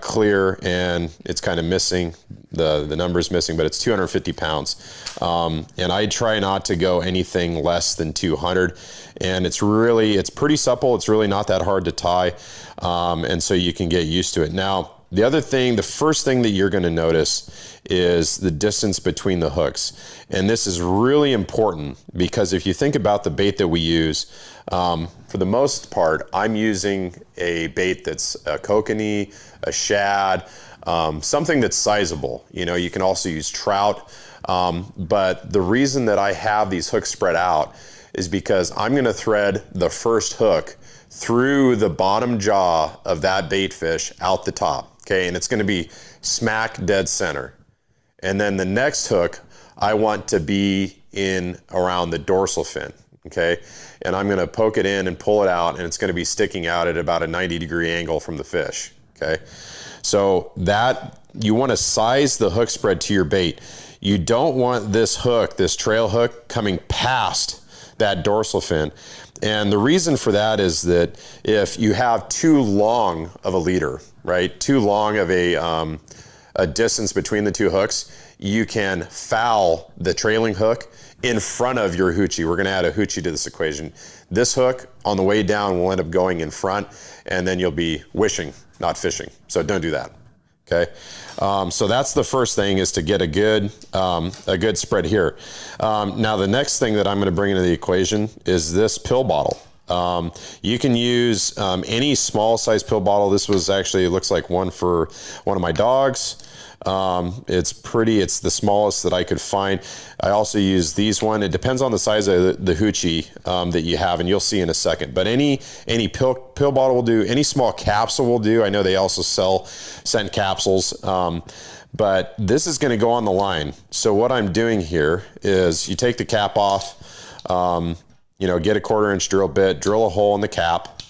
clear, and it's kind of missing. The number's missing, but it's 250 pounds. And I try not to go anything less than 200. And it's pretty supple. It's really not that hard to tie. And so you can get used to it. Now, the first thing that you're going to notice is the distance between the hooks. And this is really important because if you think about the bait that we use, for the most part, I'm using a bait that's a kokanee, a shad, something that's sizable. You know, you can also use trout. But the reason that I have these hooks spread out is because I'm going to thread the first hook through the bottom jaw of that bait fish out the top. Okay, and it's going to be smack dead center. And then the next hook, I want to be in around the dorsal fin. Okay, and I'm going to poke it in and pull it out, and it's going to be sticking out at about a 90-degree angle from the fish. Okay, so that you want to size the hook spread to your bait. You don't want this hook, this trail hook, coming past that dorsal fin. And the reason for that is that if you have too long of a leader, right, too long of a distance between the two hooks, you can foul the trailing hook in front of your hoochie. We're going to add a hoochie to this equation. This hook on the way down will end up going in front, and then you'll be wishing, not fishing. So don't do that. Okay, so that's the first thing, is to get a good spread here. Now the next thing that I'm going to bring into the equation is this pill bottle. You can use any small size pill bottle. This was actually, it looks like one for one of my dogs. It's the smallest that I could find. I also use these one. It depends on the size of the hoochie that you have, and you'll see in a second. But any pill bottle will do. Any small capsule will do. I know they also sell scent capsules. But this is going to go on the line. So what I'm doing here is you take the cap off, you know, get a 1/4-inch drill bit, drill a hole in the cap,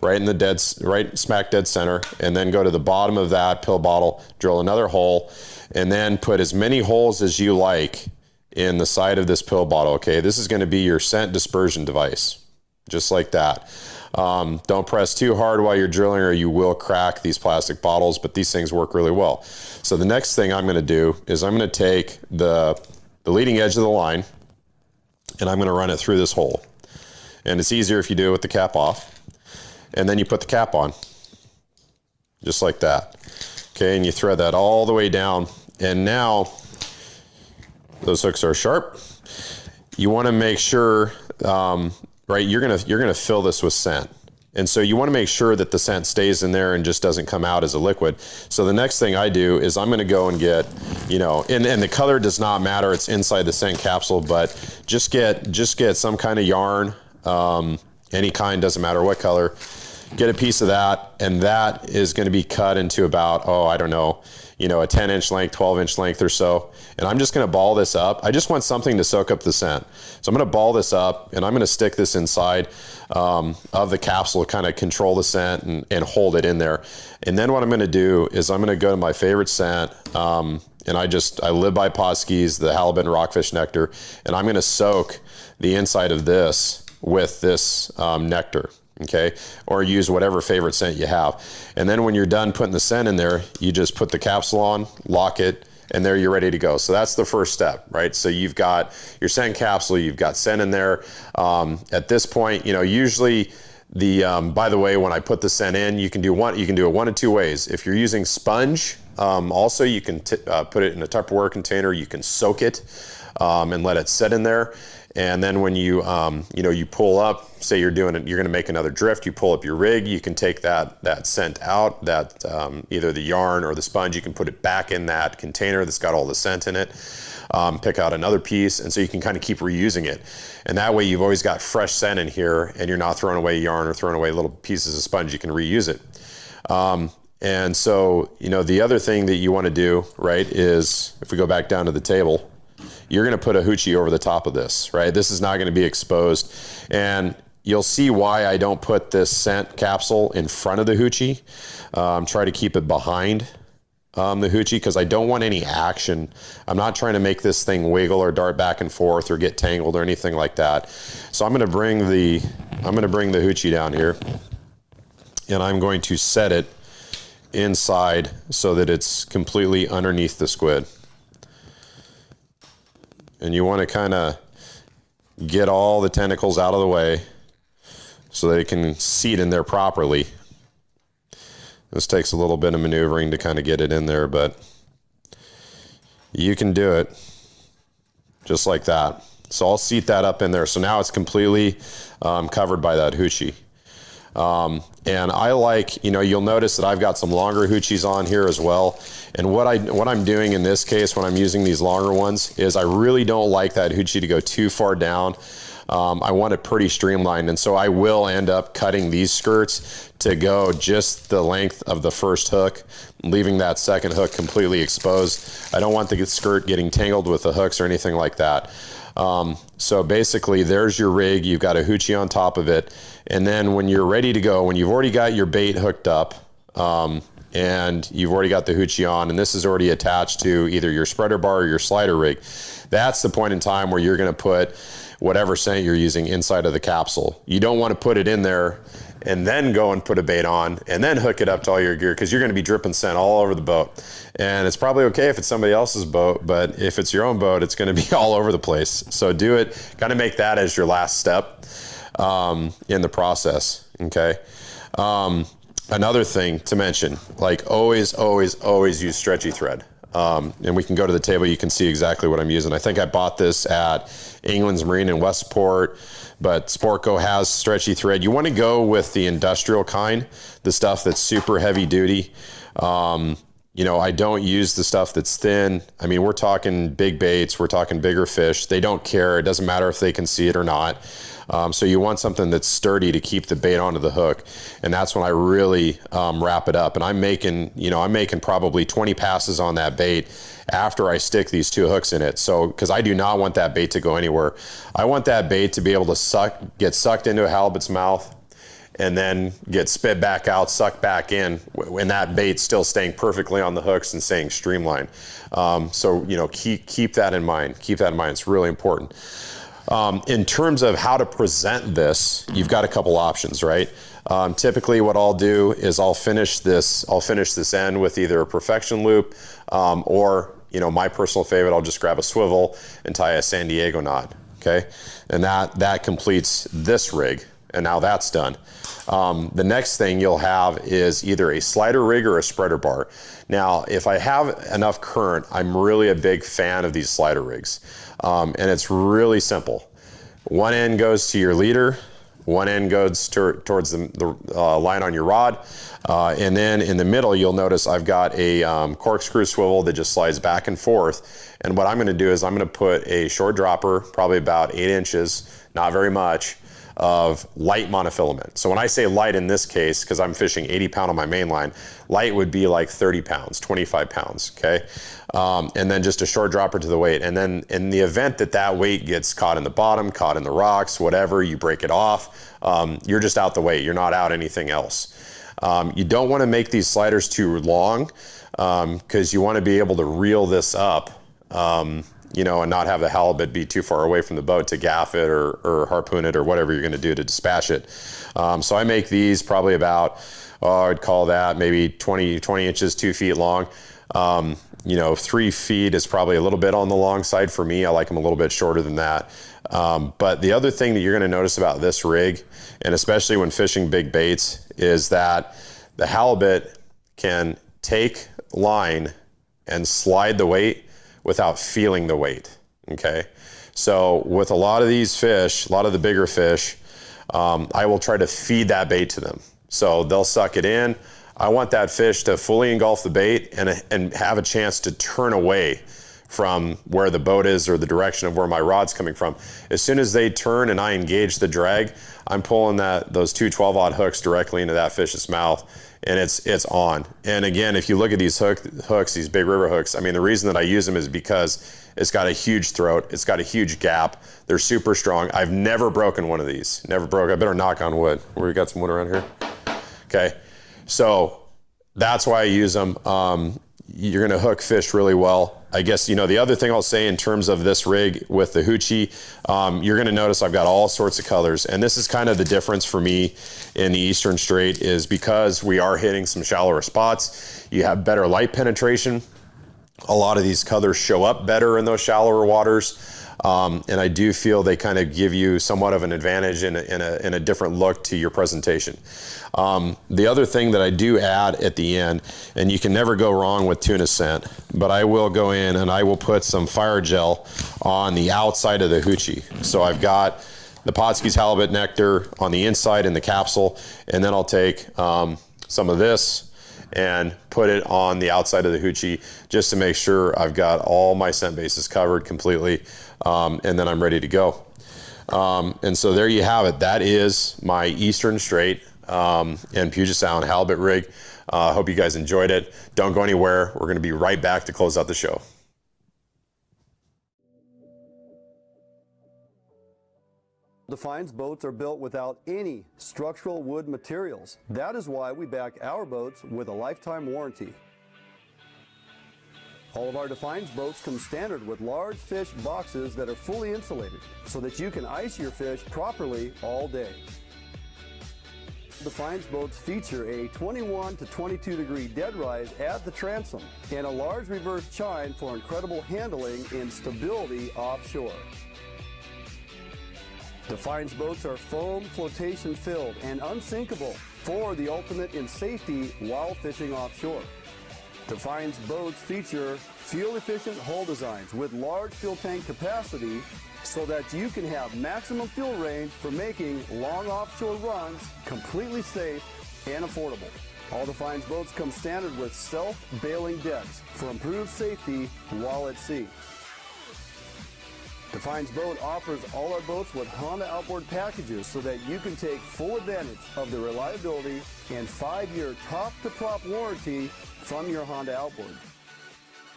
right in the right smack dead center, and then go to the bottom of that pill bottle, drill another hole, and then put as many holes as you like in the side of this pill bottle. Okay, this is going to be your scent dispersion device, just like that. Don't press too hard while you're drilling, or you will crack these plastic bottles, but these things work really well. So the next thing I'm going to do is I'm going to take the leading edge of the line, and I'm going to run it through this hole. And it's easier if you do it with the cap off. And then you put the cap on, just like that. Okay, and you thread that all the way down. And now those hooks are sharp. You want to make sure, right, you're gonna fill this with scent. And so you want to make sure that the scent stays in there and just doesn't come out as a liquid. So the next thing I do is I'm going to go and get, you know, and the color does not matter. It's inside the scent capsule, but just get some kind of yarn, any kind, doesn't matter what color. Get a piece of that, and that is going to be cut into about, I don't know, you know, a 10-inch length, 12-inch length or so. And I'm just going to ball this up. I just want something to soak up the scent. So I'm going to ball this up, and I'm going to stick this inside of the capsule to kind of control the scent and hold it in there. And then what I'm going to do is I'm going to go to my favorite scent, and I live by Potskis, the halibut and rockfish nectar, and I'm going to soak the inside of this with this nectar. Okay, or use whatever favorite scent you have. And then when you're done putting the scent in there, you just put the capsule on, lock it, and there you're ready to go. So that's the first step, right? So you've got your scent capsule, you've got scent in there. At this point, you know, usually by the way, when I put the scent in, you can do it one of two ways. If you're using sponge Also, you can put it in a Tupperware container. You can soak it and let it sit in there. And then when you, you pull up, say you're going to make another drift, you pull up your rig, you can take that scent out, either the yarn or the sponge, you can put it back in that container that's got all the scent in it, pick out another piece, and so you can kind of keep reusing it. And that way you've always got fresh scent in here, and you're not throwing away yarn or throwing away little pieces of sponge, you can reuse it. And so, the other thing that you want to do, right, is if we go back down to the table, you're going to put a hoochie over the top of this, right? This is not going to be exposed. And you'll see why I don't put this scent capsule in front of the hoochie. Try to keep it behind the hoochie because I don't want any action. I'm not trying to make this thing wiggle or dart back and forth or get tangled or anything like that. So I'm going to bring the hoochie down here, and I'm going to set it inside so that it's completely underneath the squid. And you want to kind of get all the tentacles out of the way so they can seat in there properly. This takes a little bit of maneuvering to kind of get it in there, but you can do it just like that. So I'll seat that up in there. So now it's completely covered by that hoochie. And I like, you'll notice that I've got some longer hoochies on here as well. And what I'm doing in this case when I'm using these longer ones is I really don't like that hoochie to go too far down. I want it pretty streamlined, and so I will end up cutting these skirts to go just the length of the first hook, leaving that second hook completely exposed. I don't want the skirt getting tangled with the hooks or anything like that. So basically there's your rig, you've got a hoochie on top of it, and then when you're ready to go, when you've already got your bait hooked up, and you've already got the hoochie on, and this is already attached to either your spreader bar or your slider rig, that's the point in time where you're going to put whatever scent you're using inside of the capsule. You don't want to put it in there and then go and put a bait on and then hook it up to all your gear, because you're going to be dripping scent all over the boat. And it's probably okay if it's somebody else's boat, but if it's your own boat, it's going to be all over the place. So do it, kind of make that as your last step in the process, okay? Another thing to mention, like always use stretchy thread. And we can go to the table, you can see exactly what I'm using. I think I bought this at England's Marine in Westport, but Sportco has stretchy thread. You want to go with the industrial kind, the stuff that's super heavy duty. I don't use the stuff that's thin. I mean, we're talking big baits, we're talking bigger fish. They don't care, it doesn't matter if they can see it or not. So you want something that's sturdy to keep the bait onto the hook. And that's when I really wrap it up. And I'm making probably 20 passes on that bait after I stick these two hooks in it. So, because I do not want that bait to go anywhere. I want that bait to be able to get sucked into a halibut's mouth and then get spit back out, sucked back in, when that bait's still staying perfectly on the hooks and staying streamlined. So, keep that in mind. Keep that in mind, it's really important. In terms of how to present this, you've got a couple options, right? Typically what I'll do is I'll finish this end with either a perfection loop, or, my personal favorite, I'll just grab a swivel and tie a San Diego knot, okay? And that completes this rig, and now that's done. The next thing you'll have is either a slider rig or a spreader bar. Now, if I have enough current, I'm really a big fan of these slider rigs. And it's really simple. One end goes to your leader, one end goes towards the line on your rod, and then in the middle you'll notice I've got a corkscrew swivel that just slides back and forth. And what I'm going to do is I'm going to put a short dropper, probably about 8 inches, not very much, of light monofilament. So when I say light in this case, because I'm fishing 80 pound on my main line, light would be like 30 pounds, 25 pounds, okay? And then just a short dropper to the weight. And then in the event that weight gets caught in the bottom, caught in the rocks, whatever, you break it off, you're just out the weight, you're not out anything else. You don't want to make these sliders too long, because you want to be able to reel this up, and not have the halibut be too far away from the boat to gaff it or harpoon it or whatever you're going to do to dispatch it. So I make these probably about, I'd call that maybe 20 inches, 2 feet long. 3 feet is probably a little bit on the long side for me. I like them a little bit shorter than that. But the other thing that you're going to notice about this rig, and especially when fishing big baits, is that the halibut can take line and slide the weight without feeling the weight, okay? So with a lot of these fish, a lot of the bigger fish, I will try to feed that bait to them. So they'll suck it in. I want that fish to fully engulf the bait and have a chance to turn away from where the boat is or the direction of where my rod's coming from. As soon as they turn and I engage the drag, I'm pulling those two 12-aught hooks directly into that fish's mouth, and it's on. And again, if you look at these hooks, these big river hooks, I mean, the reason that I use them is because it's got a huge throat, it's got a huge gap, they're super strong. I've never broken one of these, never broke. I better knock on wood. We got some wood around here. Okay, so that's why I use them. You're gonna hook fish really well. I guess, you know, the other thing I'll say in terms of this rig with the hoochie, you're gonna notice I've got all sorts of colors, and this is kind of the difference for me in the Eastern Strait, is because we are hitting some shallower spots, you have better light penetration. A lot of these colors show up better in those shallower waters. And I do feel they kind of give you somewhat of an advantage in a different look to your presentation. The other thing that I do add at the end, and you can never go wrong with tuna scent, but I will go in and I will put some fire gel on the outside of the hoochie. So I've got the Potskey's halibut nectar on the inside in the capsule, and then I'll take some of this and put it on the outside of the hoochie just to make sure I've got all my scent bases covered completely, and then I'm ready to go. And so there you have it. That is my Eastern Strait and Puget Sound halibut rig. Hope you guys enjoyed it. Don't go anywhere. We're going to be right back to close out the show. Defiance boats are built without any structural wood materials. That is why we back our boats with a lifetime warranty. All of our Defiance boats come standard with large fish boxes that are fully insulated so that you can ice your fish properly all day. Defiance boats feature a 21 to 22 degree dead rise at the transom and a large reverse chine for incredible handling and stability offshore. Defiance boats are foam flotation filled and unsinkable for the ultimate in safety while fishing offshore. Defiance boats feature fuel-efficient hull designs with large fuel tank capacity so that you can have maximum fuel range for making long offshore runs completely safe and affordable. All Defiance boats come standard with self-bailing decks for improved safety while at sea. Defiance Boat offers all our boats with Honda outboard packages so that you can take full advantage of the reliability and 5-year top-to-prop warranty from your Honda outboard.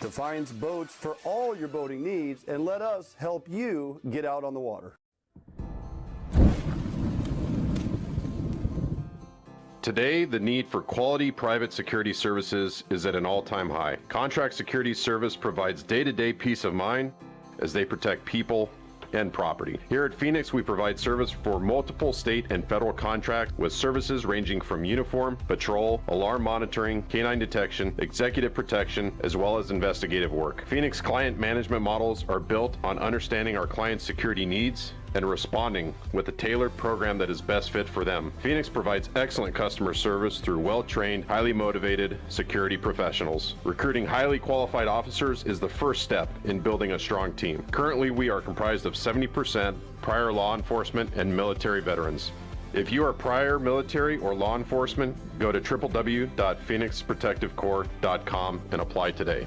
Defiance Boats for all your boating needs, and let us help you get out on the water. Today, the need for quality private security services is at an all-time high. Contract Security Service provides day-to-day peace of mind as they protect people and property. Here at Phoenix, we provide service for multiple state and federal contracts with services ranging from uniform, patrol, alarm monitoring, canine detection, executive protection, as well as investigative work. Phoenix client management models are built on understanding our clients' security needs and responding with a tailored program that is best fit for them. Phoenix provides excellent customer service through well-trained, highly motivated security professionals. Recruiting highly qualified officers is the first step in building a strong team. Currently, we are comprised of 70% prior law enforcement and military veterans. If you are prior military or law enforcement, go to www.phoenixprotectivecorps.com and apply today.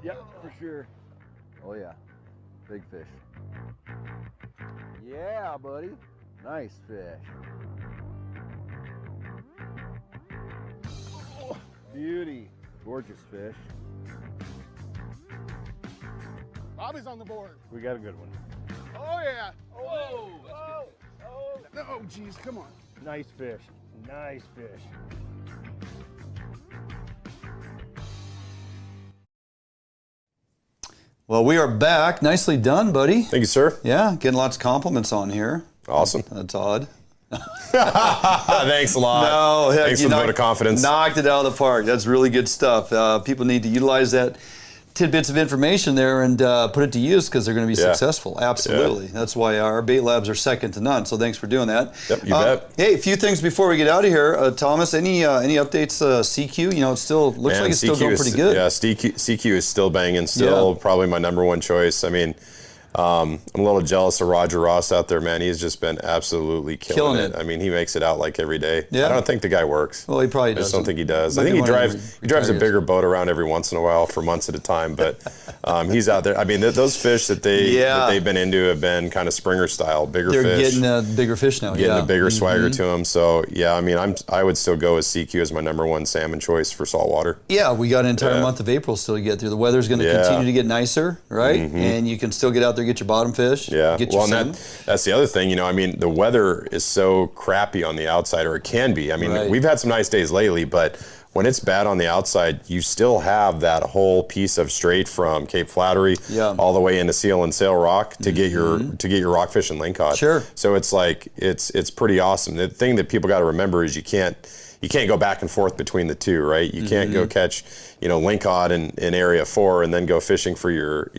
Yep, for sure. Oh yeah, big fish. Yeah, buddy. Nice fish. Oh, beauty. Gorgeous fish. Bobby's on the board. We got a good one. Oh yeah. Oh, oh. Oh, geez, come on. Nice fish. Nice fish. Well, we are back. Nicely done, buddy. Thank you, sir. Yeah, getting lots of compliments on here. Awesome. That's odd. Thanks a lot. No, heck, thanks for the vote of confidence. Knocked it out of the park. That's really good stuff. People need to utilize that tidbits of information there and put it to use because they're going to be successful. Absolutely. Yeah. That's why our bait labs are second to none. So thanks for doing that. Yep, you bet. Hey, a few things before we get out of here. Thomas, any updates? CQ, it still looks like it's still going pretty good. Yeah, CQ is still banging. Still probably my #1 choice. I mean, I'm a little jealous of Roger Ross out there, man. He's just been absolutely killing it. I mean, he makes it out like every day. Yeah. I don't think the guy works. Well, he probably does. I just don't think he does. I think he drives a bigger boat around every once in a while for months at a time. But he's out there. I mean, those fish that they've been into have been kind of Springer style, bigger fish. They're getting bigger fish now. Getting a bigger swagger to them. So yeah, I mean, I would still go with CQ as my #1 salmon choice for saltwater. Yeah, we got an entire month of April still to get through. The weather's going to continue to get nicer, right? And you can still get out there, get your bottom fish. Yeah, well, and that's the other thing, I mean, the weather is so crappy on the outside, or it can be. I mean, we've had some nice days lately, but when it's bad on the outside, you still have that whole piece of straight from Cape Flattery all the way into Seal and Sail Rock to get your rockfish and lingcod. Sure. So it's like it's pretty awesome. The thing that people got to remember is you can't go back and forth between the two, right? You can't go catch, lingcod in area 4 and then go fishing for your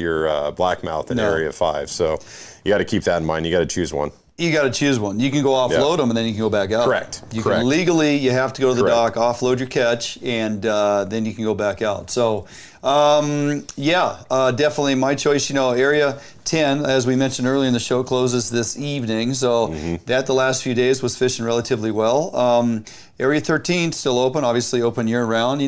blackmouth in area 5. So you got to keep that in mind. You got to choose one. You got to choose one. You can go offload them and then you can go back out. Correct. You can legally, you have to go to the dock, offload your catch, and then you can go back out. So, definitely my choice. Area 10, as we mentioned earlier in the show, closes this evening. So that the last few days was fishing relatively well. Area 13 still open, obviously open year round.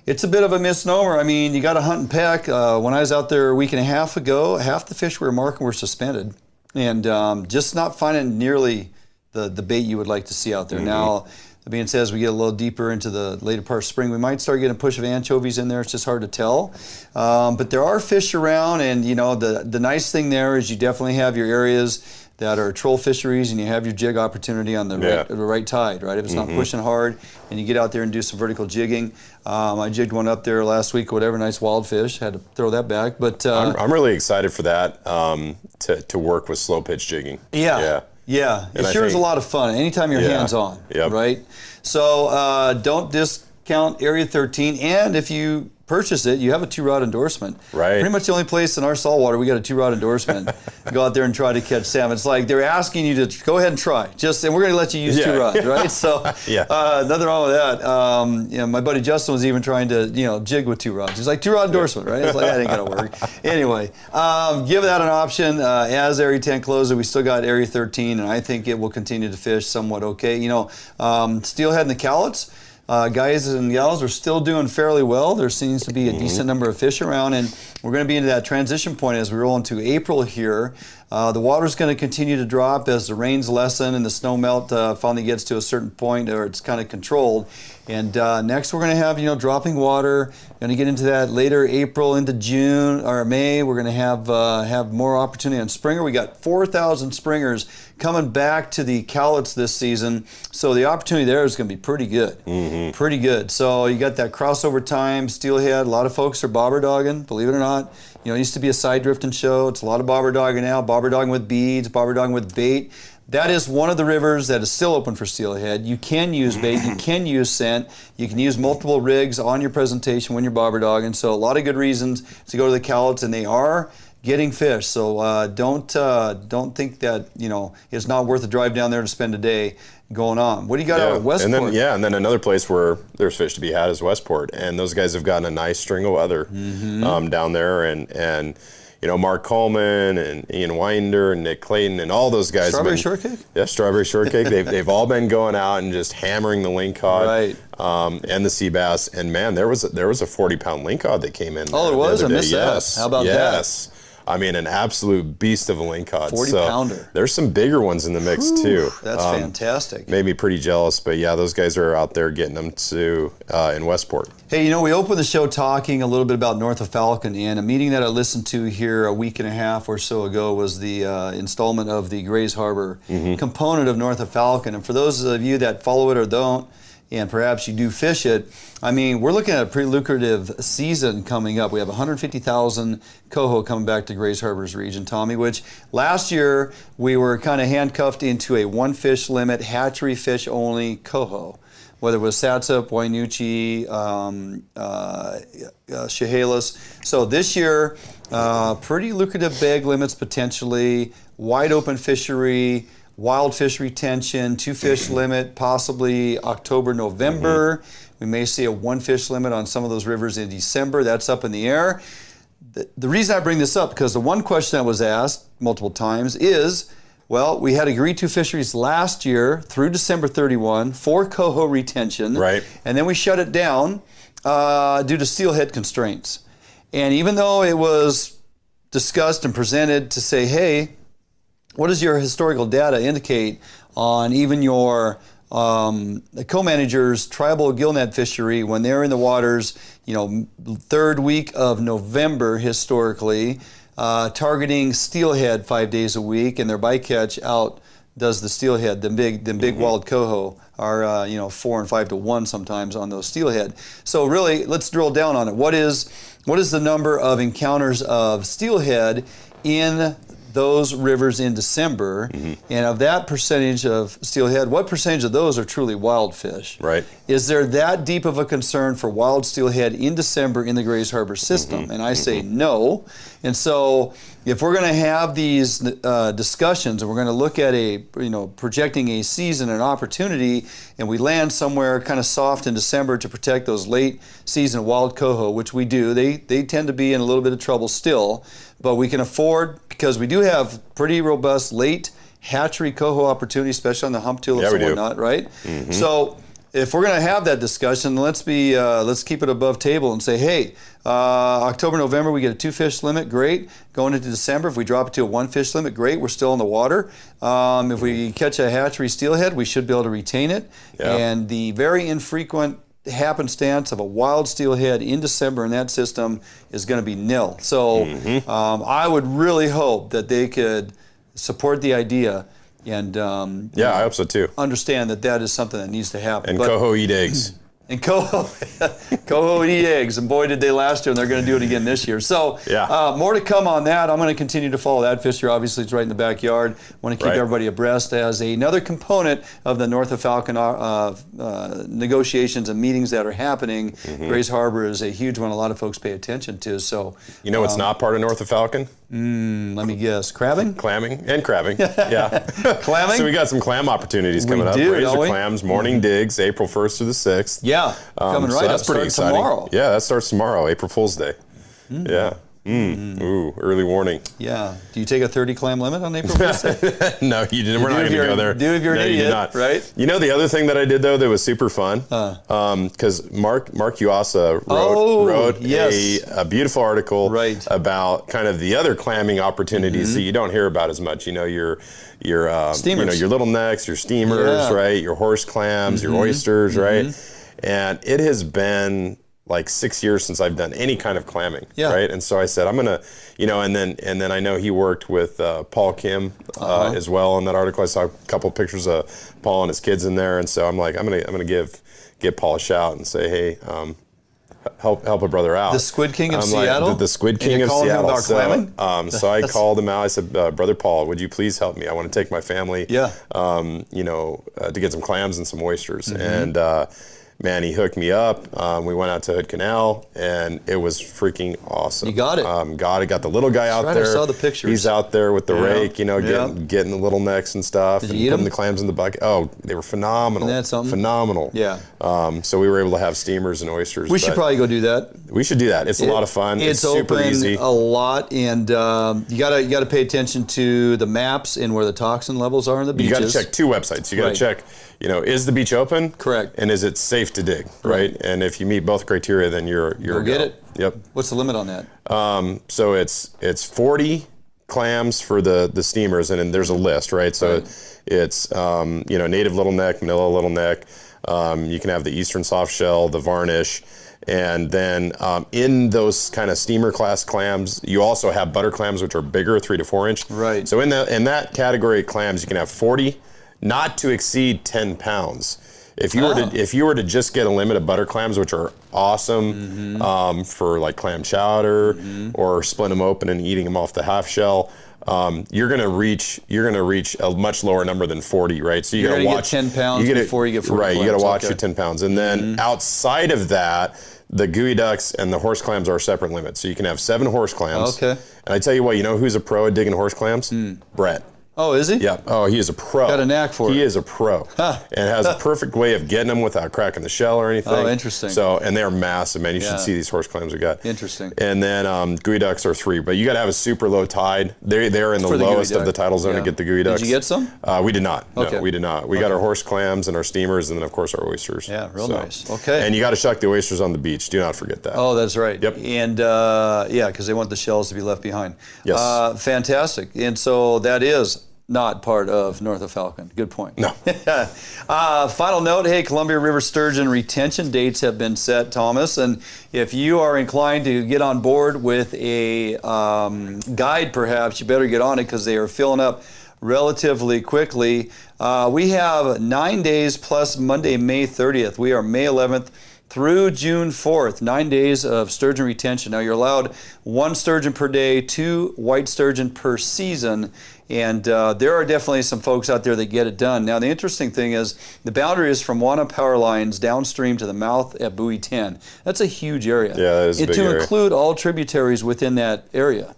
It's a bit of a misnomer. I mean, you got to hunt and peck. When I was out there a week and a half ago, half the fish we were marking were suspended. And just not finding nearly the bait you would like to see out there. Now, that being said, as we get a little deeper into the later part of spring, we might start getting a push of anchovies in there. It's just hard to tell. But there are fish around, and the nice thing there is you definitely have your areas that are troll fisheries, and you have your jig opportunity on the right tide, right? If it's not pushing hard, and you get out there and do some vertical jigging. I jigged one up there last week, whatever, nice wild fish. Had to throw that back, but I'm really excited for that to work with slow pitch jigging. Yeah. It sure is a lot of fun. Anytime you're hands on, right? So don't discount Area 13, and if you purchase it, you have a 2-rod endorsement. Right. Pretty much the only place in our saltwater we got a 2-rod endorsement. Go out there and try to catch salmon. It's like they're asking you to go ahead and try. And we're going to let you use 2 rods, right? So nothing wrong with that. My buddy Justin was even trying to jig with 2 rods. He's like 2-rod endorsement, right? It's like that ain't going to work. Anyway, give that an option. As Area 10 closes, we still got Area 13, and I think it will continue to fish somewhat okay. Steelhead and the Cowlitz. Guys and gals are still doing fairly well. There seems to be a decent number of fish around, and we're going to be into that transition point as we roll into April here. The water's going to continue to drop as the rains lessen and the snow melt finally gets to a certain point where it's kind of controlled. And next we're going to have, dropping water. Going to get into that later April into June or May. We're going to have more opportunity on Springer. We got 4,000 Springers coming back to the Cowlitz this season. So the opportunity there is going to be pretty good. Pretty good. So you got that crossover time, steelhead. A lot of folks are bobber dogging, believe it or not. It used to be a side drifting show. It's a lot of bobber dogging now. Bobber dogging with beads, bobber dogging with bait. That is one of the rivers that is still open for steelhead. You can use bait, you can use scent, you can use multiple rigs on your presentation when you're bobber dogging. So a lot of good reasons to go to the Cowlitz, and they are getting fish. So don't think that it's not worth a drive down there to spend a day going on. What do you got out of Westport? And then another place where there's fish to be had is Westport, and those guys have gotten a nice string of weather down there, and Mark Coleman and Ian Winder and Nick Clayton and all those guys. Strawberry Shortcake? Yeah, Strawberry Shortcake. They've all been going out and just hammering the lingcod and the sea bass. And man, there was a 40-pound lingcod that came in. Oh, there was? I missed that. How about that? Yes. I mean, an absolute beast of a lingcod. 40-pounder. So there's some bigger ones in the mix too. That's fantastic. Made me pretty jealous, but yeah, those guys are out there getting them to in Westport. Hey, we opened the show talking a little bit about north of Falcon, and a meeting that I listened to here a week and a half or so ago was the installment of the Grays Harbor component of north of Falcon. And for those of you that follow it or don't, and perhaps you do fish it, I mean, we're looking at a pretty lucrative season coming up. We have 150,000 coho coming back to Grays Harbor's region, Tommy, which last year we were kind of handcuffed into a 1-fish limit, hatchery fish only coho. Whether it was Satsop, Wainuchi, Chehalis. So this year, pretty lucrative bag limits potentially, wide open fishery, wild fish retention, 2 fish limit, possibly October, November. We may see a 1 fish limit on some of those rivers in December. That's up in the air. The reason I bring this up, because the one question that was asked multiple times is, well, we had agreed to fisheries last year through December 31 for coho retention. Right. And then we shut it down due to steelhead constraints. And even though it was discussed and presented to say, hey, what does your historical data indicate on even your co-managers' tribal gillnet fishery when they're in the waters, you know, 3rd week of November historically, targeting steelhead 5 days a week, and their bycatch out does the steelhead. The big wild coho are 4 and 5 to 1 sometimes on those steelhead. So really, let's drill down on it. What is the number of encounters of steelhead in those rivers in December, and of that percentage of steelhead, what percentage of those are truly wild fish? Right. Is there that deep of a concern for wild steelhead in December in the Grays Harbor system? And I say no. And so if we're going to have these discussions and we're going to look at projecting a season, an opportunity, and we land somewhere kind of soft in December to protect those late season wild coho, which we do, they tend to be in a little bit of trouble still, but we can afford, because we do have pretty robust late hatchery coho opportunity, especially on the hump tulips and whatnot, right? So if we're going to have that discussion, let's keep it above table and say, hey, October, November, we get a 2 fish limit, great. Going into December, if we drop it to a 1 fish limit, great, we're still in the water. If we catch a hatchery steelhead, we should be able to retain it. Yeah. And the very infrequent happenstance of a wild steelhead in December in that system is going to be nil. So I would really hope that they could support the idea and I hope so too. Understand that is something that needs to happen. And coho eat eggs. And coho eat eggs, and boy did they last year, and they're going to do it again this year. So more to come on that. I'm going to continue to follow that fishery. Obviously, it's right in the backyard. I want to keep everybody abreast as another component of the North of Falcon negotiations and meetings that are happening. Grays Harbor is a huge one. A lot of folks pay attention to. So what's not part of North of Falcon? Let me guess. Crabbing? Clamming and crabbing. Yeah. Clamming? So we got some clam opportunities coming up. Razor clams, morning digs, April 1st through the 6th. Yeah. Coming right up. That's pretty exciting. Tomorrow. Yeah, that starts tomorrow, April Fool's Day. Yeah. Ooh, early warning. Yeah. Do you take a 30 clam limit on April 1st? No, you didn't. We're not going to go there. Do if you're an idiot, right? You know the other thing that I did, though, that was super fun? Because Mark Uasa wrote a beautiful article about kind of the other clamming opportunities that you don't hear about as much. You know, your your little necks, your steamers, right? Your horse clams, your oysters, right? And it has been like 6 years since I've done any kind of clamming, right? And so I said, I'm gonna, and then I know he worked with Paul Kim as well in that article. I saw a couple pictures of Paul and his kids in there, and so I'm like, I'm gonna give Paul a shout and say, hey, help a brother out. The Squid King of Seattle? The Squid King of Seattle. About clamming? So I called him out. I said, Brother Paul, would you please help me? I want to take my family, to get some clams and some oysters. And man, he hooked me up. We went out to Hood Canal, and it was freaking awesome. You got it. Got the little guy out there. I saw the pictures. He's out there with the rake, getting the little necks and stuff. Did you eat putting them? the clams in the bucket. Oh, they were phenomenal. Isn't that something? Phenomenal. Yeah. So we were able to have steamers and oysters. We should probably go do that. We should do that. It's a lot of fun. It's super easy. A lot, and you gotta pay attention to the maps and where the toxin levels are in the beaches. You got to check 2 websites. You got to check, is the beach open? Correct. And is it safe to dig? Right. And if you meet both criteria, then you're go get it. Yep. What's the limit on that? So it's 40 clams for the steamers, and then there's a list, right? So it's native little neck, manila little neck. You can have the eastern soft shell, the varnish. And then in those kind of steamer class clams, you also have butter clams, which are bigger, 3 to 4 inch. Right. So in that category of clams, you can have 40, not to exceed 10 pounds. If you were to just get a limit of butter clams, which are awesome for like clam chowder or split them open and eating them off the half shell, you're gonna reach a much lower number than 40, right? So you gotta watch 10 pounds before you get 40 right. clams. You gotta watch your 10 pounds, and then outside of that, the gooey ducks and the horse clams are separate limits. So you can have 7 horse clams. Okay. And I tell you what, you know who's a pro at digging horse clams? Brett. Oh, is he? Yeah. Oh, he is a pro. Got a knack for it. He is a pro. And has a perfect way of getting them without cracking the shell or anything. Oh, interesting. So, and they're massive, man. You should see these horse clams we got. Interesting. And then gooey ducks are 3, but you got to have a super low tide. They're in the lowest of the tidal zone to get the gooey ducks. Did you get some? We did not. Okay. No, we did not. We got our horse clams and our steamers, and then of course our oysters. Yeah, real nice. Okay. And you got to shuck the oysters on the beach. Do not forget that. Oh, that's right. Yep. And yeah, because they want the shells to be left behind. Yes. Fantastic. And so that is not part of north of Falcon. Good point. No. Final note, hey, Columbia River sturgeon retention dates have been set, Thomas, and if you are inclined to get on board with a guide, perhaps, you better get on it because they are filling up relatively quickly. We have 9 days plus Monday, May 30th. We are May 11th through June 4th, 9 days of sturgeon retention. Now you're allowed 1 sturgeon per day, 2 white sturgeon per season, and there are definitely some folks out there that get it done. Now the interesting thing is the boundary is from Wana Power Lines downstream to the mouth at Buoy 10. That's a huge area. Yeah, that is a big area. To include all tributaries within that area.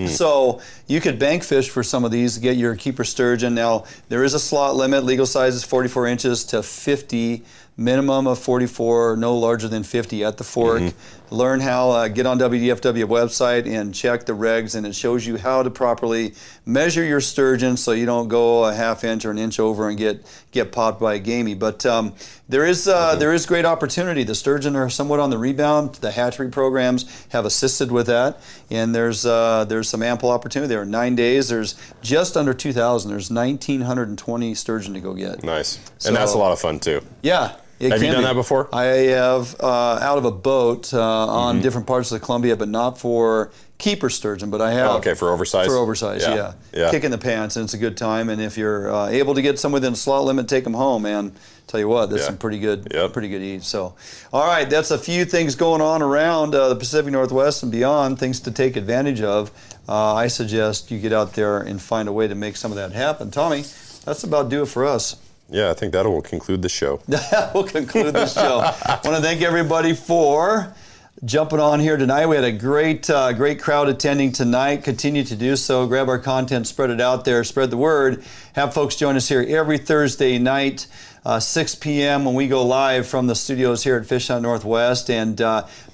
So you could bank fish for some of these, get your keeper sturgeon. Now there is a slot limit. Legal size is 44 inches to 50. Minimum of 44, no larger than 50 at the fork. Learn how, get on WDFW website and check the regs, and it shows you how to properly measure your sturgeon so you don't go a ½ inch or an inch over and get popped by a gamey. But there is great opportunity. The sturgeon are somewhat on the rebound. The hatchery programs have assisted with that, and there's some ample opportunity there. 9 days, there's just under 2,000. There's 1,920 sturgeon to go get. Nice. And that's a lot of fun too. Yeah. Have you done that before? I have out of a boat on different parts of the Columbia, but not for keeper sturgeon, but I have. Oh, okay, for oversized? For oversized, yeah. Kick in the pants, and it's a good time. And if you're able to get some within slot limit, take them home, man. Tell you what, that's some pretty good eat. So, all right, that's a few things going on around the Pacific Northwest and beyond, things to take advantage of. I suggest you get out there and find a way to make some of that happen. Tommy, that's about do it for us. Yeah, I think that will conclude the show. We'll conclude the show. I want to thank everybody for jumping on here tonight. We had a great crowd attending tonight. Continue to do so. Grab our content, spread it out there, spread the word. Have folks join us here every Thursday night, 6 p.m. when we go live from the studios here at Fish Hunt Northwest. And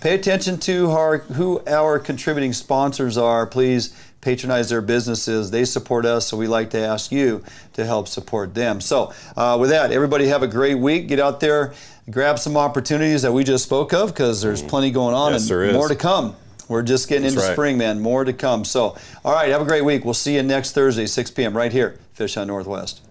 pay attention to who our contributing sponsors are. Please patronize their businesses. They support us, so we like to ask you to help support them. So with that, everybody have a great week. Get out there, grab some opportunities that we just spoke of, because there's plenty going on, yes, and more to come. We're just getting into spring, man. More to come. So, all right, have a great week. We'll see you next Thursday, 6 p.m. right here, Fish Hunt Northwest.